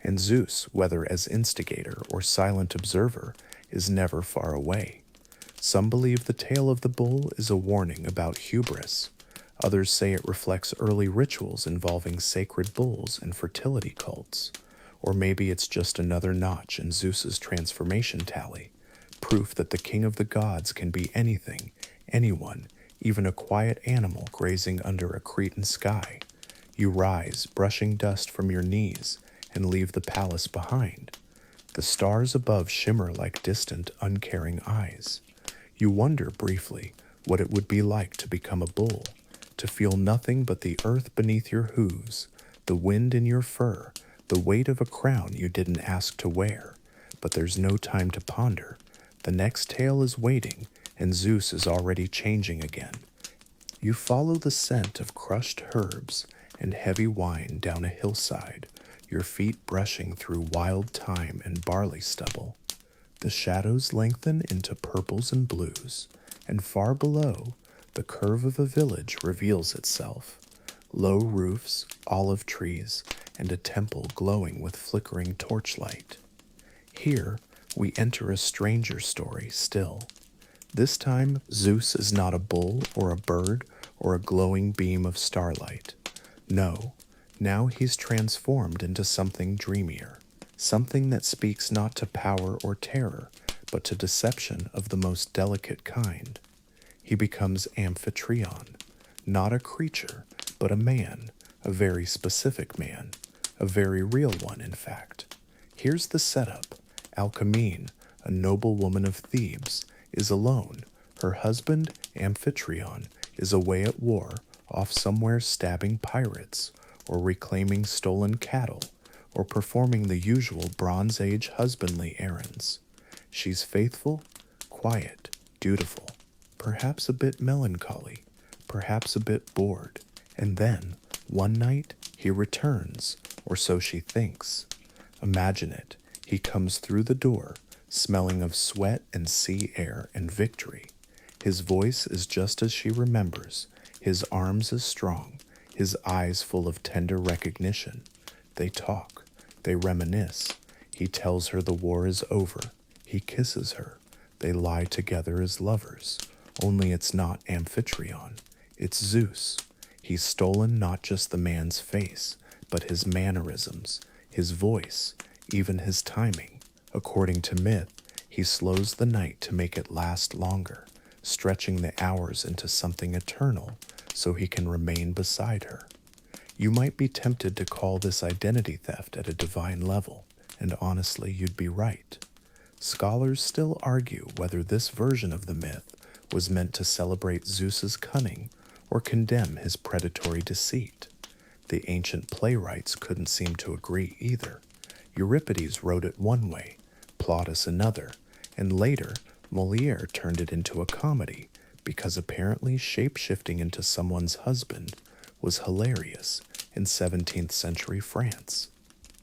And Zeus, whether as instigator or silent observer, is never far away. Some believe the tale of the bull is a warning about hubris. Others say it reflects early rituals involving sacred bulls and fertility cults. Or maybe it's just another notch in Zeus's transformation tally, proof that the king of the gods can be anything, anyone, even a quiet animal grazing under a Cretan sky. You rise, brushing dust from your knees, and leave the palace behind. The stars above shimmer like distant, uncaring eyes. You wonder briefly what it would be like to become a bull, to feel nothing but the earth beneath your hooves, the wind in your fur, the weight of a crown you didn't ask to wear. But there's no time to ponder. The next tale is waiting, and Zeus is already changing again. You follow the scent of crushed herbs and heavy wine down a hillside, your feet brushing through wild thyme and barley stubble. The shadows lengthen into purples and blues, and far below, the curve of a village reveals itself. Low roofs, olive trees, and a temple glowing with flickering torchlight. Here, we enter a stranger story still. This time, Zeus is not a bull or a bird or a glowing beam of starlight. No, now he's transformed into something dreamier, something that speaks not to power or terror, but to deception of the most delicate kind. He becomes Amphitryon, not a creature, but a man, a very specific man, a very real one, in fact. Here's the setup. Alcmene, a noble woman of Thebes, is alone. Her husband, Amphitryon, is away at war, off somewhere stabbing pirates, or reclaiming stolen cattle, or performing the usual Bronze Age husbandly errands. She's faithful, quiet, dutiful, perhaps a bit melancholy, perhaps a bit bored, and then, one night, he returns, or so she thinks. Imagine it, he comes through the door, smelling of sweat and sea air and victory. His voice is just as she remembers, his arms as strong, his eyes full of tender recognition. They talk, they reminisce. He tells her the war is over. He kisses her. They lie together as lovers. Only it's not Amphitryon. It's Zeus. He's stolen not just the man's face, but his mannerisms, his voice, even his timing. According to myth, he slows the night to make it last longer, stretching the hours into something eternal so he can remain beside her. You might be tempted to call this identity theft at a divine level, and honestly, you'd be right. Scholars still argue whether this version of the myth was meant to celebrate Zeus's cunning or condemn his predatory deceit. The ancient playwrights couldn't seem to agree either. Euripides wrote it one way, Plautus another, and later Molière turned it into a comedy because apparently shape-shifting into someone's husband was hilarious in 17th century France.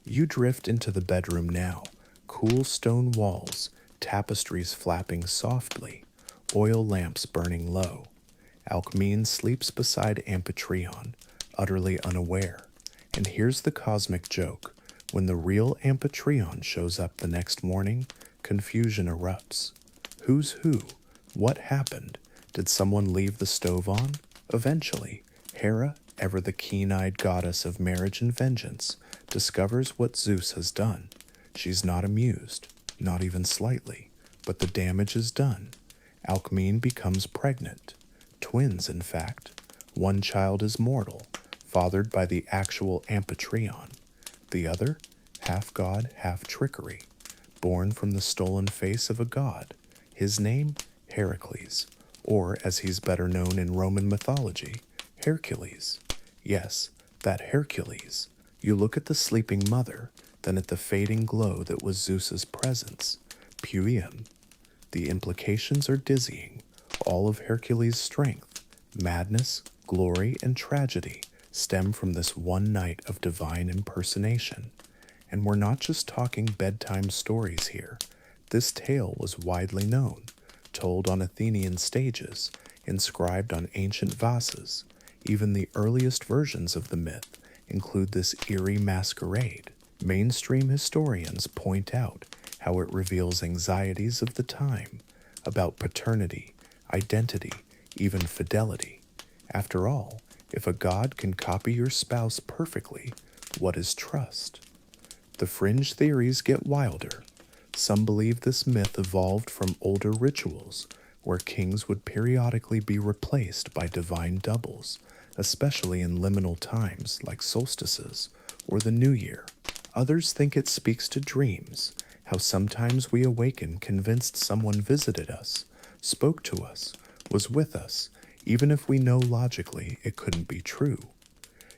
You drift into the bedroom now, cool stone walls, tapestries flapping softly, oil lamps burning low. Alcmene sleeps beside Amphitryon, utterly unaware. And here's the cosmic joke. When the real Amphitryon shows up the next morning, confusion erupts. Who's who? What happened? Did someone leave the stove on? Eventually, Hera, ever the keen-eyed goddess of marriage and vengeance, discovers what Zeus has done. She's not amused, not even slightly, but the damage is done. Alcmene becomes pregnant. Twins, in fact. One child is mortal, fathered by the actual Amphitryon. The other, half god, half trickery, born from the stolen face of a god. His name, Heracles, or as he's better known in Roman mythology, Hercules. Yes, that Hercules. You look at the sleeping mother, then at the fading glow that was Zeus's presence, Pueum. The implications are dizzying. All of Hercules' strength, madness, glory, and tragedy stem from this one night of divine impersonation. And we're not just talking bedtime stories here. This tale was widely known, told on Athenian stages, inscribed on ancient vases. Even the earliest versions of the myth include this eerie masquerade. Mainstream historians point out how it reveals anxieties of the time about paternity, identity, even fidelity. After all, if a god can copy your spouse perfectly, what is trust? The fringe theories get wilder. Some believe this myth evolved from older rituals, where kings would periodically be replaced by divine doubles, especially in liminal times like solstices or the new year. Others think it speaks to dreams, how sometimes we awaken convinced someone visited us, spoke to us, was with us, even if we know logically it couldn't be true.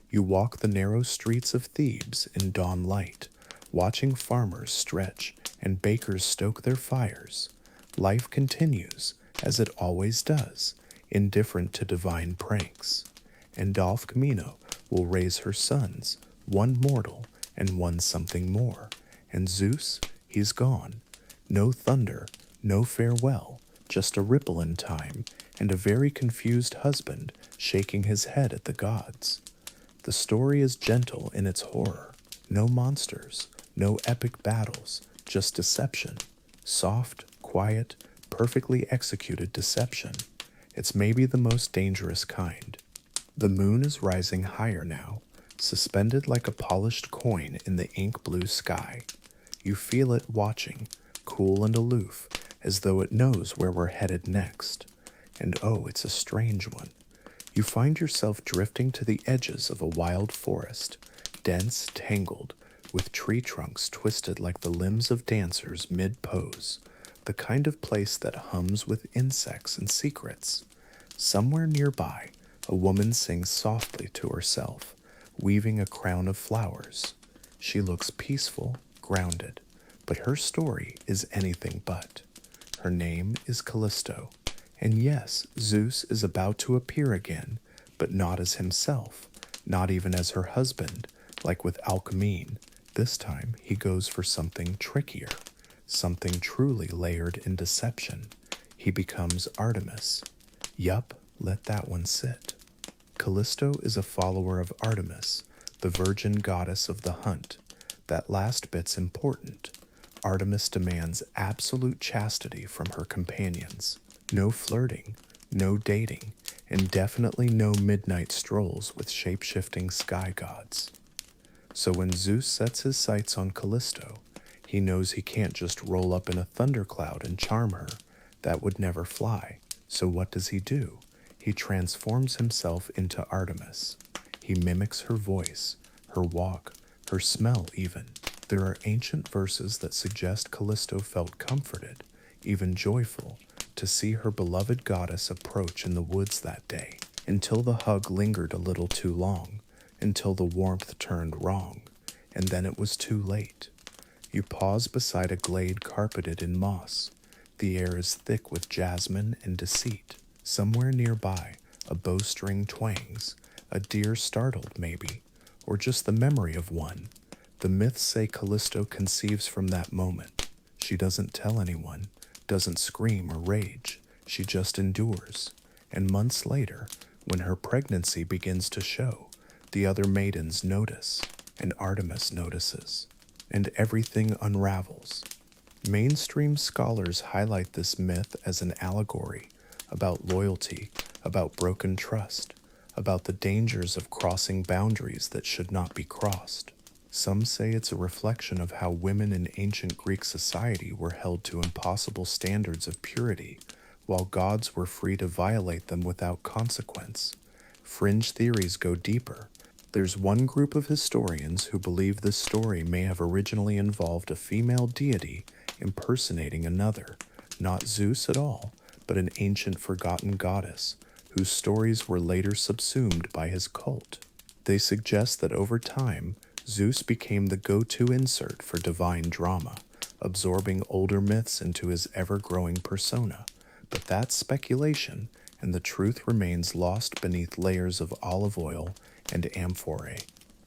You walk the narrow streets of Thebes in dawn light, watching farmers stretch and bakers stoke their fires. Life continues, as it always does, indifferent to divine pranks. And Alcmene will raise her sons, one mortal and one something more. And Zeus, he's gone. No thunder, no farewell, just a ripple in time, and a very confused husband shaking his head at the gods. The story is gentle in its horror. No monsters, no epic battles, just deception. Soft, quiet, perfectly executed deception. It's maybe the most dangerous kind. The moon is rising higher now, suspended like a polished coin in the ink blue sky. You feel it watching, cool and aloof, as though it knows where we're headed next. And oh, it's a strange one. You find yourself drifting to the edges of a wild forest, dense, tangled, with tree trunks twisted like the limbs of dancers mid-pose, the kind of place that hums with insects and secrets. Somewhere nearby, a woman sings softly to herself, weaving a crown of flowers. She looks peaceful, grounded, but her story is anything but. Her name is Callisto, and yes, Zeus is about to appear again, but not as himself, not even as her husband, like with Alcmene. This time he goes for something trickier, something truly layered in deception. He becomes Artemis. Yup, let that one sit. Callisto is a follower of Artemis, the virgin goddess of the hunt. That last bit's important. Artemis demands absolute chastity from her companions. No flirting, no dating, and definitely no midnight strolls with shape-shifting sky gods. So when Zeus sets his sights on Callisto, he knows he can't just roll up in a thundercloud and charm her. That would never fly. So what does he do? He transforms himself into Artemis. He mimics her voice, her walk, her smell even. There are ancient verses that suggest Callisto felt comforted, even joyful, to see her beloved goddess approach in the woods that day, until the hug lingered a little too long, until the warmth turned wrong, and then it was too late. You pause beside a glade carpeted in moss. The air is thick with jasmine and deceit. Somewhere nearby, a bowstring twangs, a deer startled maybe, or just the memory of one. The myths say Callisto conceives from that moment. She doesn't tell anyone, doesn't scream or rage. She just endures. And months later, when her pregnancy begins to show, the other maidens notice, and Artemis notices, and everything unravels. Mainstream scholars highlight this myth as an allegory about loyalty, about broken trust, about the dangers of crossing boundaries that should not be crossed. Some say it's a reflection of how women in ancient Greek society were held to impossible standards of purity, while gods were free to violate them without consequence. Fringe theories go deeper. There's one group of historians who believe this story may have originally involved a female deity impersonating another, not Zeus at all, but an ancient forgotten goddess, whose stories were later subsumed by his cult. They suggest that over time, Zeus became the go-to insert for divine drama, absorbing older myths into his ever-growing persona. But that's speculation, and the truth remains lost beneath layers of olive oil and amphorae.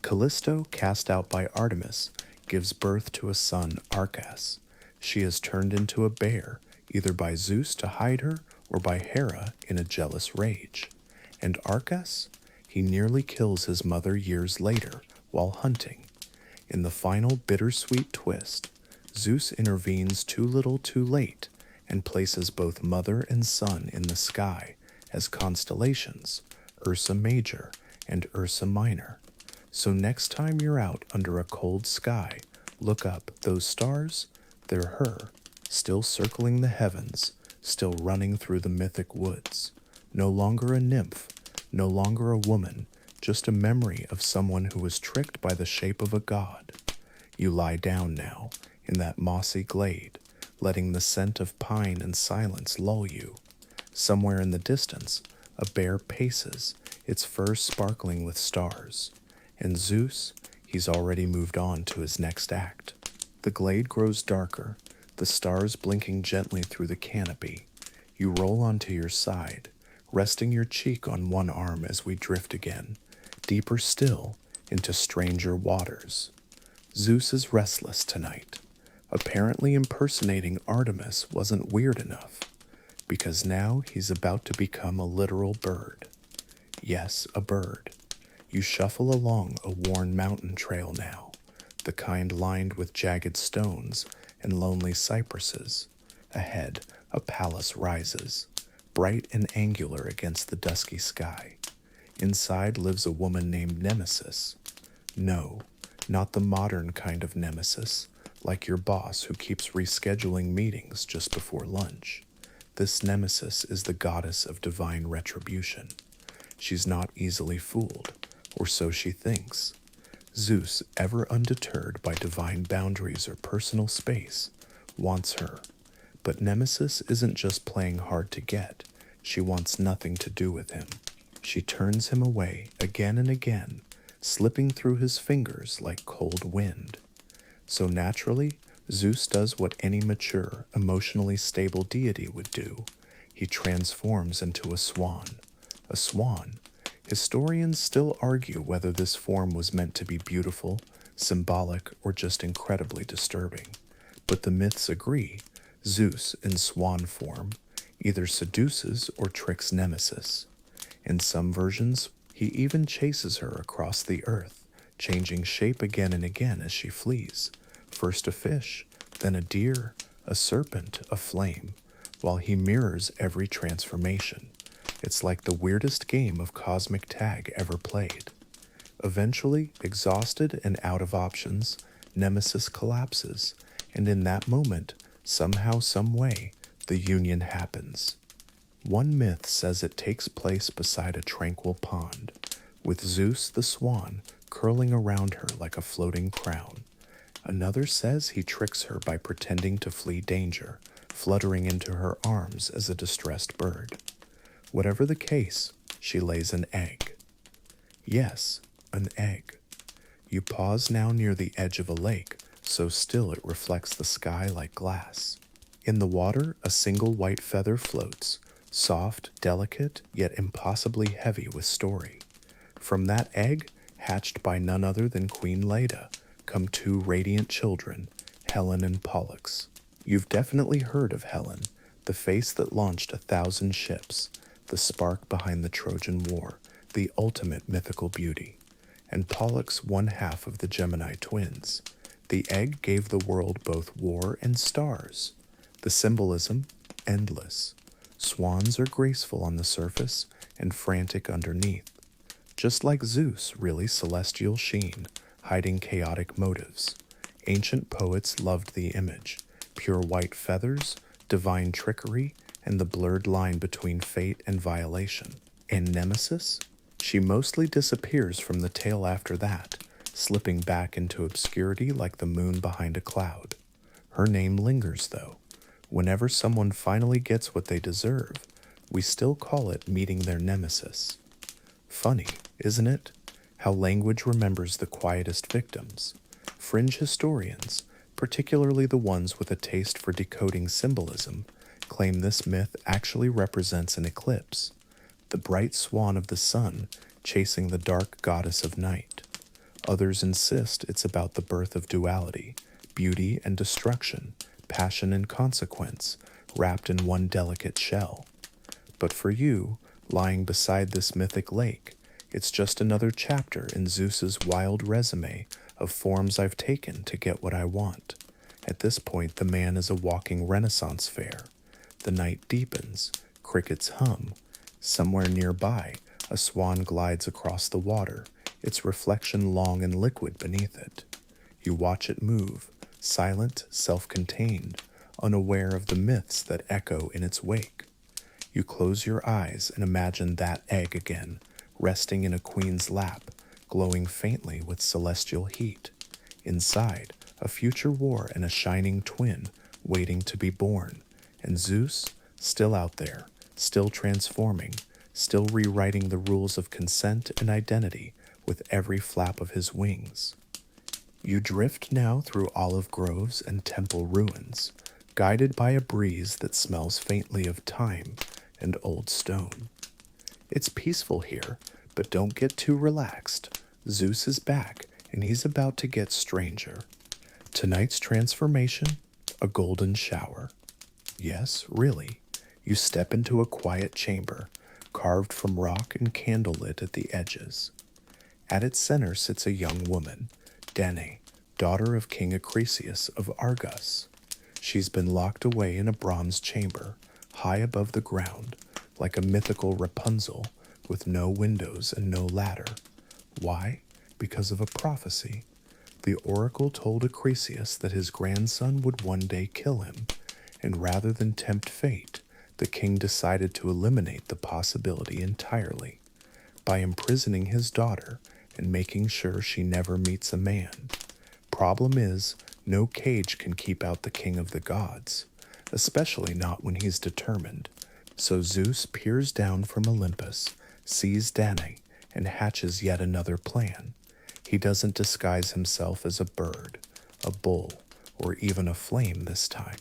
Callisto, cast out by Artemis, gives birth to a son, Arcas. She is turned into a bear, either by Zeus to hide her or by Hera in a jealous rage. And Arcas? He nearly kills his mother years later while hunting. In the final bittersweet twist, Zeus intervenes too little too late and places both mother and son in the sky as constellations, Ursa Major and Ursa Minor. So next time you're out under a cold sky, look up. Those stars, they're her, still circling the heavens, still running through the mythic woods. No longer a nymph, no longer a woman, just a memory of someone who was tricked by the shape of a god. You lie down now, in that mossy glade, letting the scent of pine and silence lull you. Somewhere in the distance, a bear paces, its fur sparkling with stars. And Zeus, he's already moved on to his next act. The glade grows darker, the stars blinking gently through the canopy. You roll onto your side, resting your cheek on one arm as we drift again, deeper still, into stranger waters. Zeus is restless tonight. Apparently impersonating Artemis wasn't weird enough. because now he's about to become a literal bird. Yes, a bird. You shuffle along a worn mountain trail now, the kind lined with jagged stones and lonely cypresses. Ahead, a palace rises, bright and angular against the dusky sky. Inside lives a woman named Nemesis. No, not the modern kind of nemesis, like your boss who keeps rescheduling meetings just before lunch. This nemesis is the goddess of divine retribution. She's not easily fooled, or so she thinks. Zeus, ever undeterred by divine boundaries or personal space, wants her. But Nemesis isn't just playing hard to get. She wants nothing to do with him. She turns him away again and again, slipping through his fingers like cold wind. So naturally, Zeus does what any mature, emotionally stable deity would do. He transforms into a swan. A swan. Historians still argue whether this form was meant to be beautiful, symbolic, or just incredibly disturbing. But the myths agree. Zeus, in swan form, either seduces or tricks Nemesis. In some versions, he even chases her across the earth, changing shape again and again as she flees. First a fish, then a deer, a serpent, a flame, while he mirrors every transformation. It's like the weirdest game of cosmic tag ever played. Eventually, exhausted and out of options, Nemesis collapses, and in that moment, somehow, some way, the union happens. One myth says it takes place beside a tranquil pond, with Zeus the swan curling around her like a floating crown. Another says he tricks her by pretending to flee danger, fluttering into her arms as a distressed bird. Whatever the case, she lays an egg. Yes, an egg. You pause now near the edge of a lake, so still it reflects the sky like glass. In the water, a single white feather floats, soft, delicate, yet impossibly heavy with story. From that egg, hatched by none other than Queen Leda, come two radiant children, Helen and Pollux. You've definitely heard of Helen, the face that launched 1,000 ships, the spark behind the Trojan War, the ultimate mythical beauty. And Pollux, one half of the Gemini twins. The egg gave the world both war and stars. The symbolism, endless. Swans are graceful on the surface and frantic underneath. Just like Zeus, really celestial sheen, hiding chaotic motives. Ancient poets loved the image. Pure white feathers, divine trickery, and the blurred line between fate and violation. And Nemesis? She mostly disappears from the tale after that, slipping back into obscurity like the moon behind a cloud. Her name lingers, though. Whenever someone finally gets what they deserve, we still call it meeting their nemesis. Funny, isn't it? How language remembers the quietest victims. Fringe historians, particularly the ones with a taste for decoding symbolism, claim this myth actually represents an eclipse, the bright swan of the sun chasing the dark goddess of night. Others insist it's about the birth of duality, beauty and destruction, passion and consequence, wrapped in one delicate shell. But for you, lying beside this mythic lake, it's just another chapter in Zeus's wild resume of forms I've taken to get what I want. At this point, the man is a walking Renaissance fair. The night deepens, crickets hum. Somewhere nearby, a swan glides across the water, its reflection long and liquid beneath it. You watch it move, silent, self-contained, unaware of the myths that echo in its wake. You close your eyes and imagine that egg again, resting in a queen's lap, glowing faintly with celestial heat. Inside, a future war and a shining twin waiting to be born. And Zeus, still out there, still transforming, still rewriting the rules of consent and identity with every flap of his wings. You drift now through olive groves and temple ruins, guided by a breeze that smells faintly of thyme and old stone. It's peaceful here, but don't get too relaxed. Zeus is back, and he's about to get stranger. Tonight's transformation, a golden shower. Yes, really. You step into a quiet chamber, carved from rock and candlelit at the edges. At its center sits a young woman, Danae, daughter of King Acrisius of Argos. She's been locked away in a bronze chamber, high above the ground, like a mythical Rapunzel, with no windows and no ladder. Why? Because of a prophecy. The oracle told Acrisius that his grandson would one day kill him, and rather than tempt fate, the king decided to eliminate the possibility entirely by imprisoning his daughter and making sure she never meets a man. Problem is, no cage can keep out the king of the gods, especially not when he's determined. So Zeus peers down from Olympus, sees Danae, and hatches yet another plan. He doesn't disguise himself as a bird, a bull, or even a flame this time.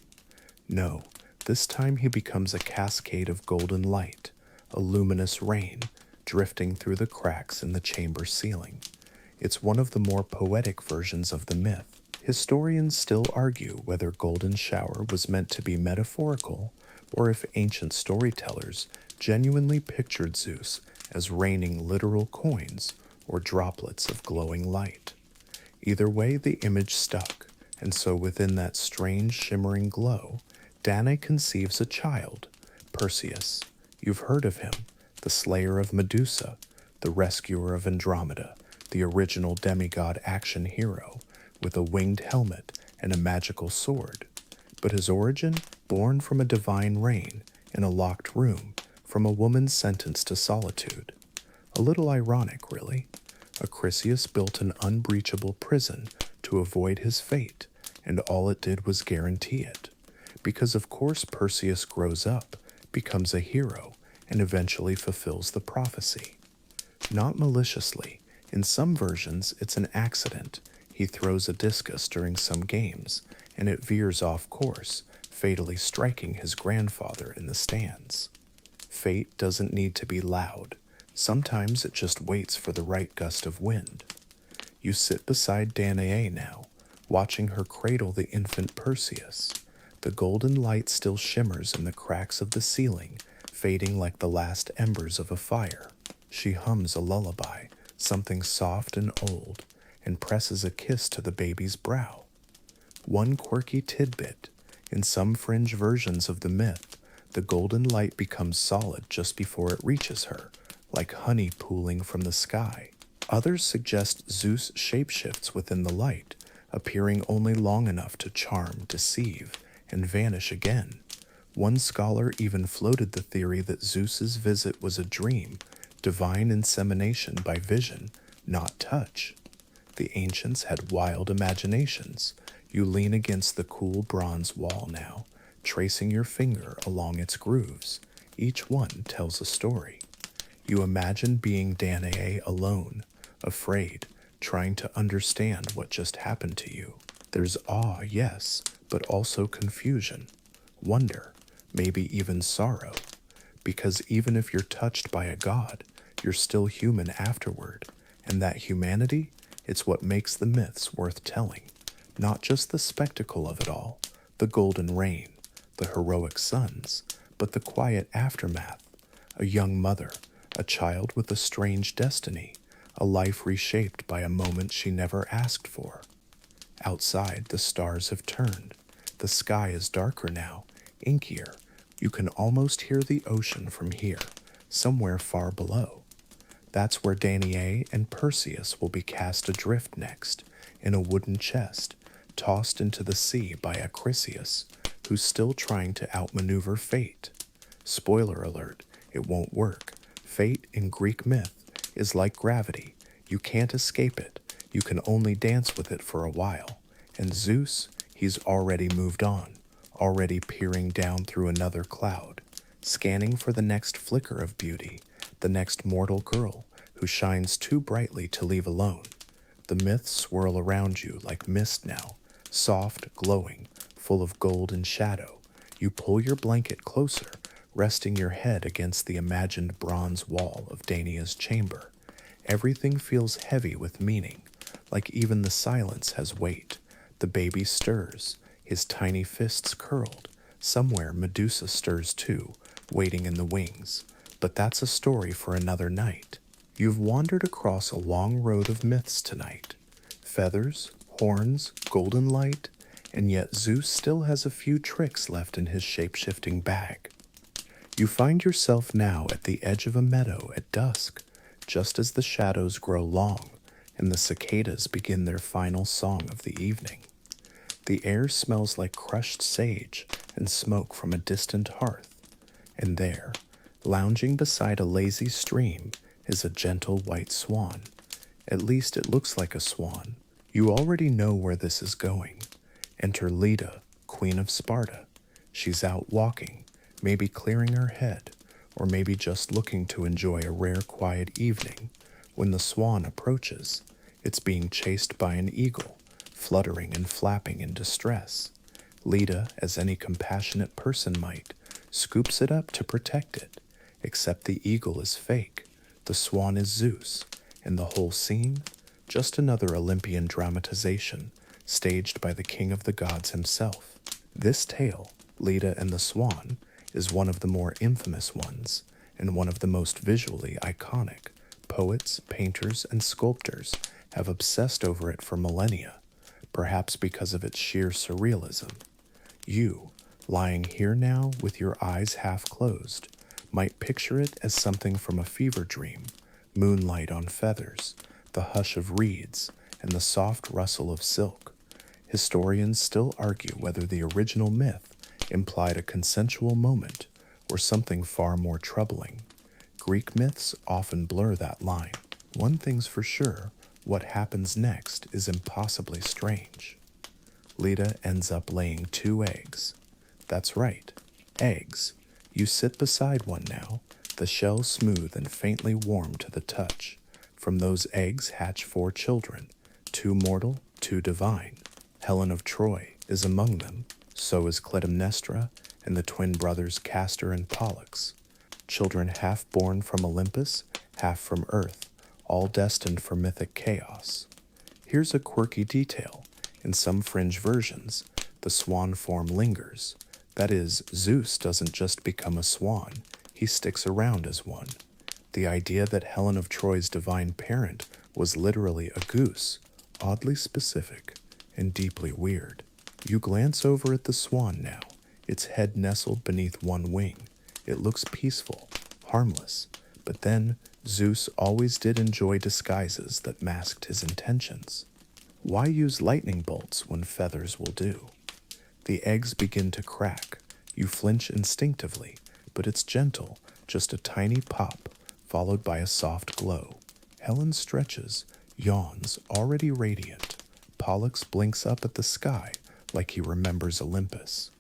No, this time he becomes a cascade of golden light, a luminous rain, drifting through the cracks in the chamber ceiling. It's one of the more poetic versions of the myth. Historians still argue whether golden shower was meant to be metaphorical or if ancient storytellers genuinely pictured Zeus as raining literal coins or droplets of glowing light. Either way, the image stuck, and so within that strange shimmering glow, Danae conceives a child, Perseus. You've heard of him, the slayer of Medusa, the rescuer of Andromeda, the original demigod action hero, with a winged helmet and a magical sword. But his origin? Born from a divine rain, in a locked room, from a woman sentenced to solitude. A little ironic, really. Acrisius built an unbreachable prison to avoid his fate, and all it did was guarantee it. Because of course Perseus grows up, becomes a hero, and eventually fulfills the prophecy. Not maliciously. In some versions, it's an accident. He throws a discus during some games, and it veers off course, fatally striking his grandfather in the stands. Fate doesn't need to be loud. Sometimes it just waits for the right gust of wind. You sit beside Danae now, watching her cradle the infant Perseus. The golden light still shimmers in the cracks of the ceiling, fading like the last embers of a fire. She hums a lullaby, something soft and old, and presses a kiss to the baby's brow. One quirky tidbit: in some fringe versions of the myth, the golden light becomes solid just before it reaches her, like honey pooling from the sky. Others suggest Zeus shapeshifts within the light, appearing only long enough to charm, deceive, and vanish again. One scholar even floated the theory that Zeus's visit was a dream, divine insemination by vision, not touch. The ancients had wild imaginations. You lean against the cool bronze wall now, tracing your finger along its grooves. Each one tells a story. You imagine being Danae alone, afraid, trying to understand what just happened to you. There's awe, yes, but also confusion, wonder, maybe even sorrow. Because even if you're touched by a god, you're still human afterward, and that humanity, it's what makes the myths worth telling. Not just the spectacle of it all, the golden rain, the heroic sons, but the quiet aftermath. A young mother, a child with a strange destiny, a life reshaped by a moment she never asked for. Outside, the stars have turned. The sky is darker now, inkier. You can almost hear the ocean from here, somewhere far below. That's where Danae and Perseus will be cast adrift next, in a wooden chest, tossed into the sea by Acrisius, who's still trying to outmaneuver fate. Spoiler alert, it won't work. Fate in Greek myth is like gravity. You can't escape it. You can only dance with it for a while. And Zeus, he's already moved on, already peering down through another cloud, scanning for the next flicker of beauty, the next mortal girl who shines too brightly to leave alone. The myths swirl around you like mist now, soft, glowing, full of gold and shadow. You pull your blanket closer, resting your head against the imagined bronze wall of Danae's chamber. Everything feels heavy with meaning, like even the silence has weight. The baby stirs, his tiny fists curled. Somewhere Medusa stirs too, waiting in the wings, but that's a story for another night. You've wandered across a long road of myths tonight. Feathers, horns, golden light, and yet Zeus still has a few tricks left in his shape-shifting bag. You find yourself now at the edge of a meadow at dusk, just as the shadows grow long and the cicadas begin their final song of the evening. The air smells like crushed sage and smoke from a distant hearth, and there, lounging beside a lazy stream, is a gentle white swan. At least it looks like a swan. You already know where this is going. Enter Leda, Queen of Sparta. She's out walking, maybe clearing her head, or maybe just looking to enjoy a rare quiet evening. When the swan approaches, it's being chased by an eagle, fluttering and flapping in distress. Leda, as any compassionate person might, scoops it up to protect it, except the eagle is fake, the swan is Zeus, and the whole scene, just another Olympian dramatization, staged by the king of the gods himself. This tale, Leda and the Swan, is one of the more infamous ones, and one of the most visually iconic. Poets, painters, and sculptors have obsessed over it for millennia, perhaps because of its sheer surrealism. You, lying here now with your eyes half closed, might picture it as something from a fever dream, moonlight on feathers, the hush of reeds, and the soft rustle of silk. Historians still argue whether the original myth implied a consensual moment or something far more troubling. Greek myths often blur that line. One thing's for sure, what happens next is impossibly strange. Leda ends up laying 2 eggs. That's right, eggs. You sit beside one now, the shell smooth and faintly warm to the touch. From those eggs hatch 4 children, 2 mortal, 2 divine. Helen of Troy is among them, so is Clytemnestra and the twin brothers Castor and Pollux. Children half born from Olympus, half from Earth, all destined for mythic chaos. Here's a quirky detail. In some fringe versions, the swan form lingers. That is, Zeus doesn't just become a swan, he sticks around as one. The idea that Helen of Troy's divine parent was literally a goose, oddly specific and deeply weird. You glance over at the swan now, its head nestled beneath one wing. It looks peaceful, harmless, but then Zeus always did enjoy disguises that masked his intentions. Why use lightning bolts when feathers will do? The eggs begin to crack. You flinch instinctively, but it's gentle, just a tiny pop, followed by a soft glow. Helen stretches, yawns, already radiant. Pollux blinks up at the sky like he remembers Olympus.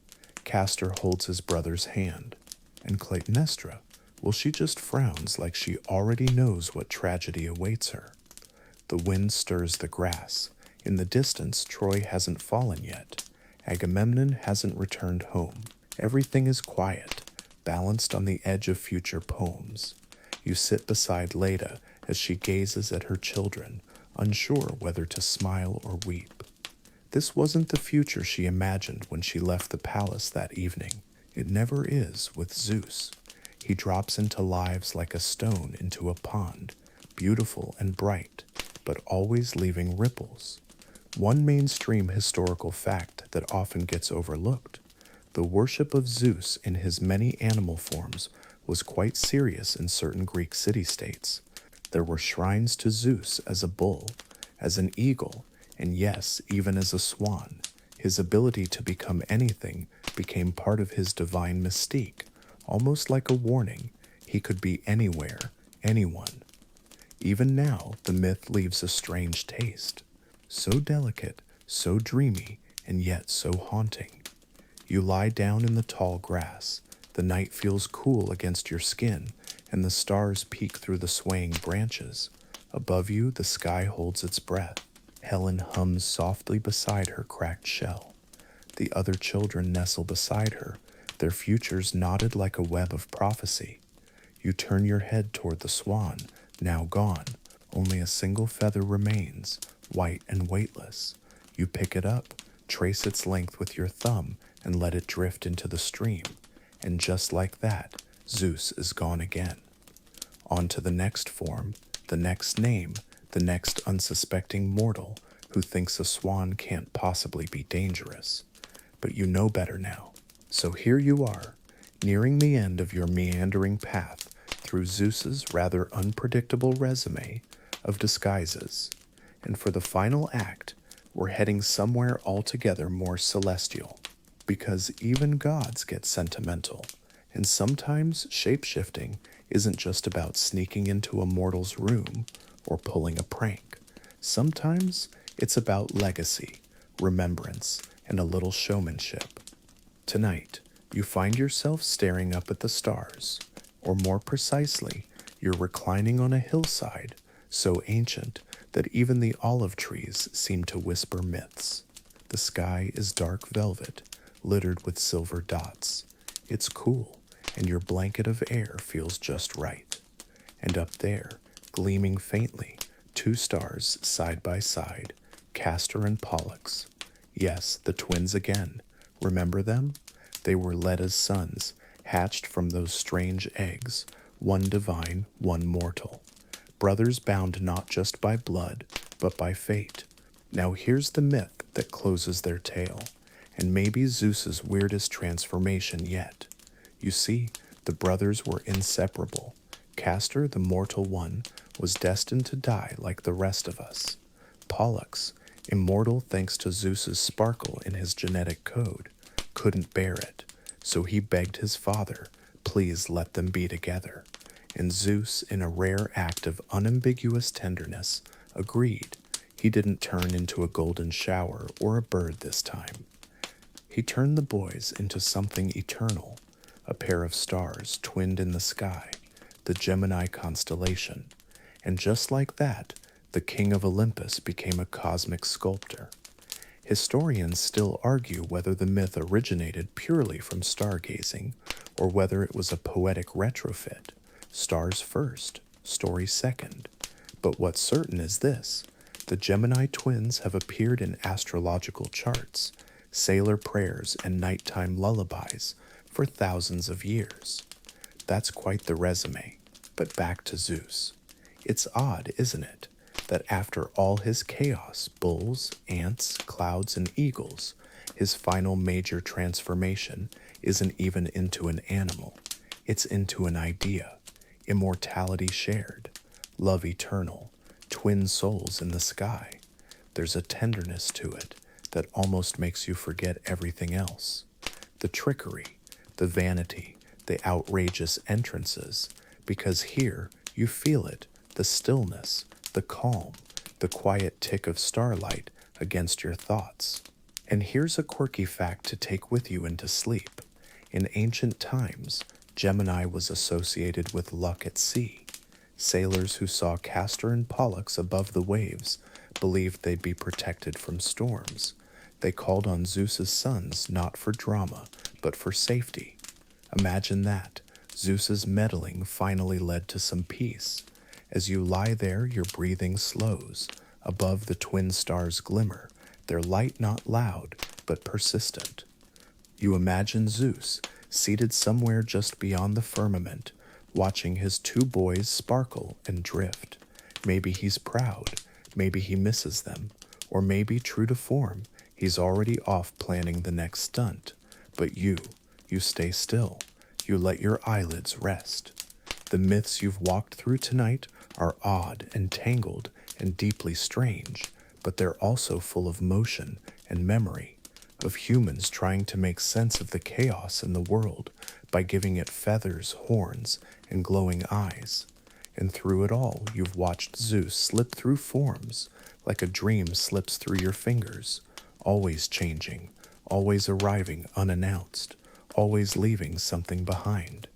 Castor holds his brother's hand. And Clytemnestra, well, she just frowns like she already knows what tragedy awaits her. The wind stirs the grass. In the distance, Troy hasn't fallen yet. Agamemnon hasn't returned home. Everything is quiet, balanced on the edge of future poems. You sit beside Leda as she gazes at her children, unsure whether to smile or weep. This wasn't the future she imagined when she left the palace that evening. It never is with Zeus. He drops into lives like a stone into a pond, beautiful and bright, but always leaving ripples. One mainstream historical fact that often gets overlooked: the worship of Zeus in his many animal forms was quite serious in certain Greek city-states. There were shrines to Zeus as a bull, as an eagle, and yes, even as a swan. His ability to become anything became part of his divine mystique, almost like a warning. He could be anywhere, anyone. Even now, the myth leaves a strange taste. So delicate, so dreamy, and yet so haunting. You lie down in the tall grass. The night feels cool against your skin, and the stars peek through the swaying branches. Above you, the sky holds its breath. Helen hums softly beside her cracked shell. The other children nestle beside her, their futures knotted like a web of prophecy. You turn your head toward the swan, now gone. Only a single feather remains, white and weightless. You pick it up, trace its length with your thumb, and let it drift into the stream. And just like that, Zeus is gone again. On to the next form, the next name, the next unsuspecting mortal who thinks a swan can't possibly be dangerous. But you know better now. So here you are, nearing the end of your meandering path through Zeus's rather unpredictable resume of disguises. And for the final act, we're heading somewhere altogether more celestial. Because even gods get sentimental, and sometimes shapeshifting isn't just about sneaking into a mortal's room or pulling a prank. Sometimes it's about legacy, remembrance, and a little showmanship. Tonight, you find yourself staring up at the stars, or more precisely, you're reclining on a hillside so ancient that even the olive trees seem to whisper myths. The sky is dark velvet, littered with silver dots. It's cool, and your blanket of air feels just right. And up there, gleaming faintly, two stars side by side, Castor and Pollux. Yes, the twins again. Remember them? They were Leda's sons, hatched from those strange eggs, one divine, one mortal. Brothers bound not just by blood, but by fate. Now here's the myth that closes their tale, and maybe Zeus's weirdest transformation yet. You see, the brothers were inseparable. Castor, the mortal one, was destined to die like the rest of us. Pollux, immortal thanks to Zeus's sparkle in his genetic code, couldn't bear it, so he begged his father, please let them be together. And Zeus, in a rare act of unambiguous tenderness, agreed. He didn't turn into a golden shower or a bird this time. He turned the boys into something eternal, a pair of stars twinned in the sky, the Gemini constellation. And just like that, the king of Olympus became a cosmic sculptor. Historians still argue whether the myth originated purely from stargazing or whether it was a poetic retrofit. Stars first, story second. But what's certain is this: the Gemini twins have appeared in astrological charts, sailor prayers, and nighttime lullabies for thousands of years. That's quite the resume. But back to Zeus. It's odd, isn't it, that after all his chaos, bulls, ants, clouds, and eagles, his final major transformation isn't even into an animal. It's into an idea. Immortality shared, love eternal, twin souls in the sky. There's a tenderness to it that almost makes you forget everything else. The trickery, the vanity, the outrageous entrances, because here you feel it, the stillness, the calm, the quiet tick of starlight against your thoughts. And here's a quirky fact to take with you into sleep. In ancient times, Gemini was associated with luck at sea. Sailors who saw Castor and Pollux above the waves believed they'd be protected from storms. They called on Zeus's sons not for drama, but for safety. Imagine that. Zeus's meddling finally led to some peace. As you lie there, your breathing slows. Above the twin stars glimmer, their light not loud, but persistent. You imagine Zeus, seated somewhere just beyond the firmament, watching his two boys sparkle and drift. Maybe he's proud, maybe he misses them, or maybe, true to form, he's already off planning the next stunt. But you stay still. You let your eyelids rest. The myths you've walked through tonight are odd and tangled and deeply strange, but they're also full of motion and memory, of humans trying to make sense of the chaos in the world by giving it feathers, horns, and glowing eyes. And through it all, you've watched Zeus slip through forms like a dream slips through your fingers, always changing, always arriving unannounced, always leaving something behind.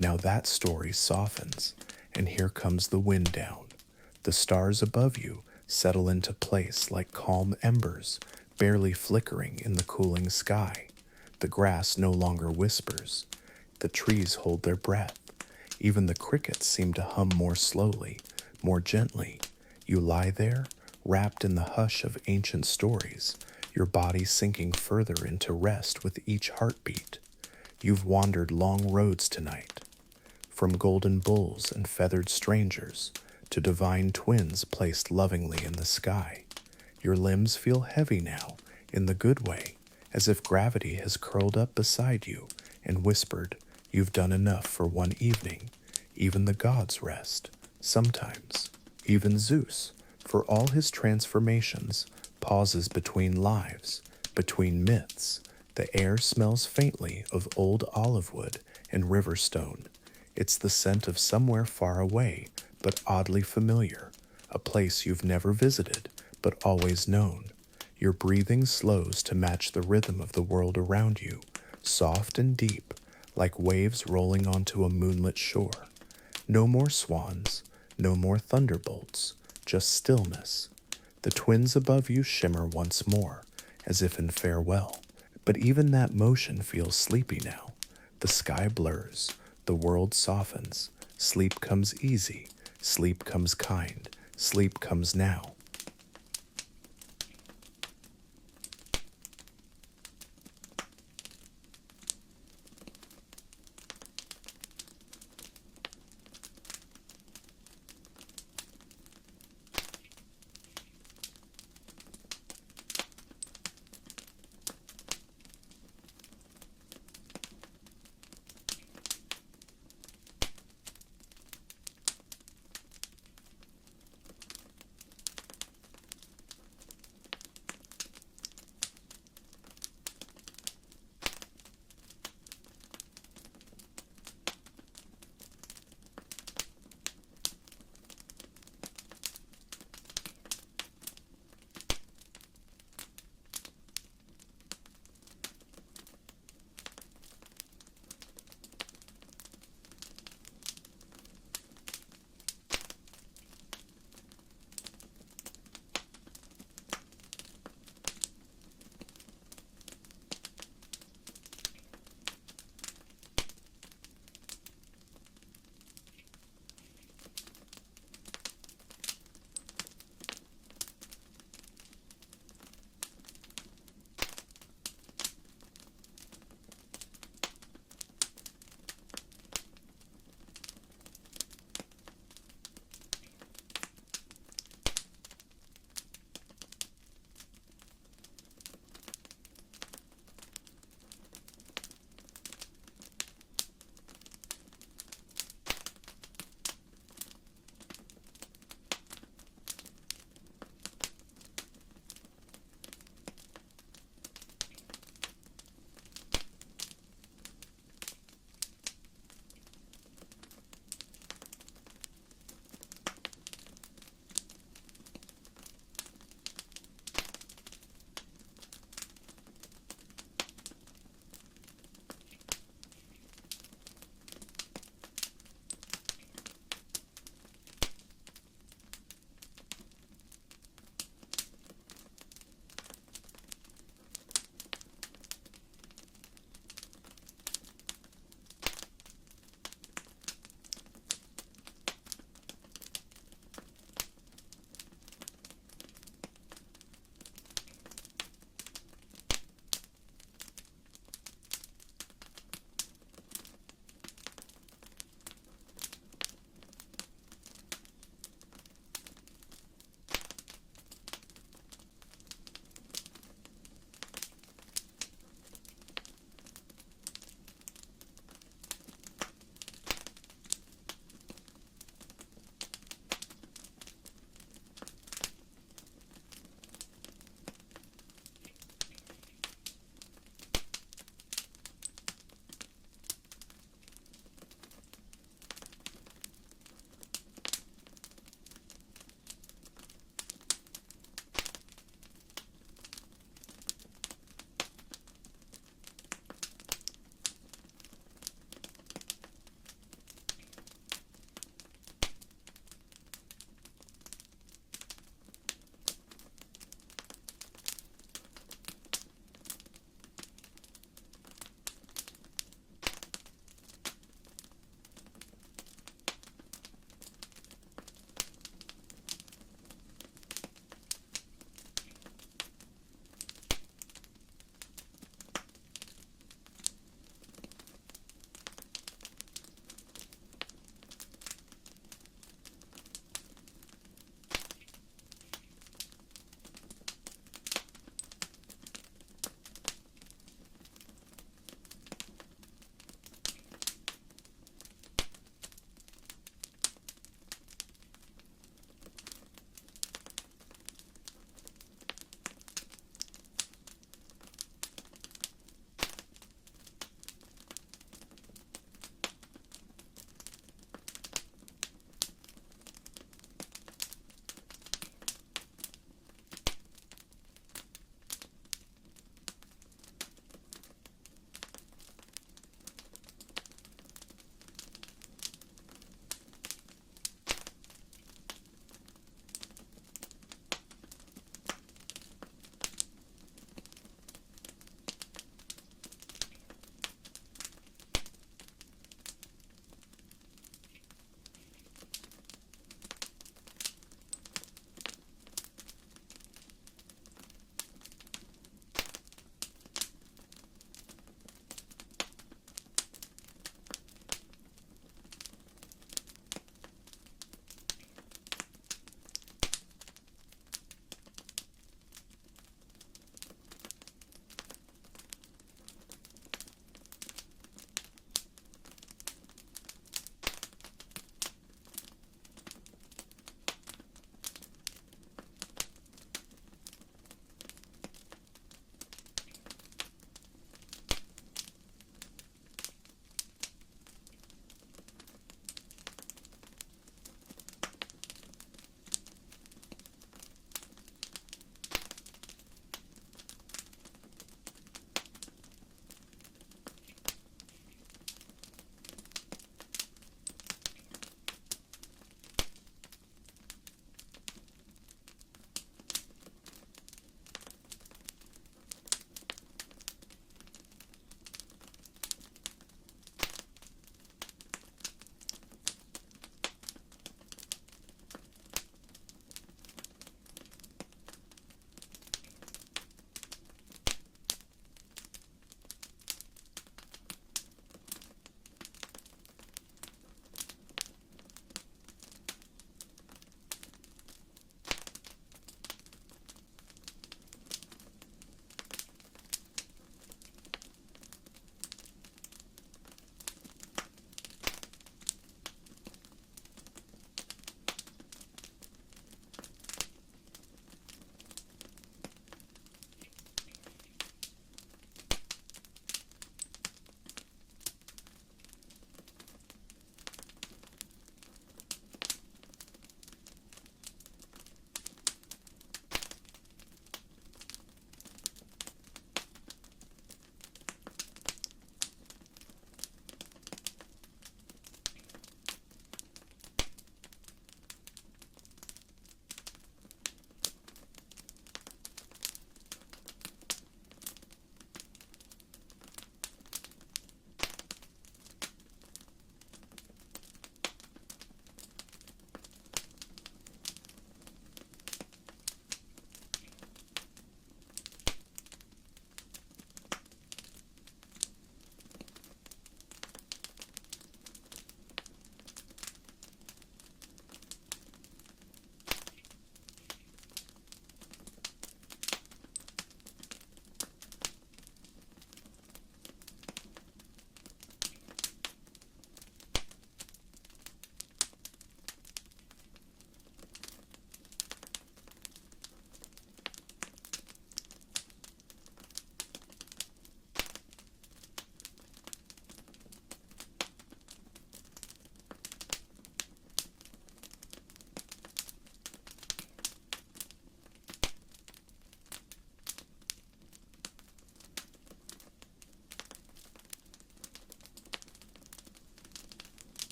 Now that story softens, and here comes the wind down. The stars above you settle into place like calm embers, barely flickering in the cooling sky. The grass no longer whispers. The trees hold their breath. Even the crickets seem to hum more slowly, more gently. You lie there, wrapped in the hush of ancient stories, your body sinking further into rest with each heartbeat. You've wandered long roads tonight. From golden bulls and feathered strangers to divine twins placed lovingly in the sky, your limbs feel heavy now in the good way, as if gravity has curled up beside you and whispered, "You've done enough for one evening." Even the gods rest, sometimes. Even Zeus, for all his transformations, pauses between lives, between myths. The air smells faintly of old olive wood and river stone. It's the scent of somewhere far away, but oddly familiar, a place you've never visited, but always known. Your breathing slows to match the rhythm of the world around you, soft and deep, like waves rolling onto a moonlit shore. No more swans, no more thunderbolts, just stillness. The twins above you shimmer once more, as if in farewell. But even that motion feels sleepy now. The sky blurs, the world softens, sleep comes easy, sleep comes kind, sleep comes now.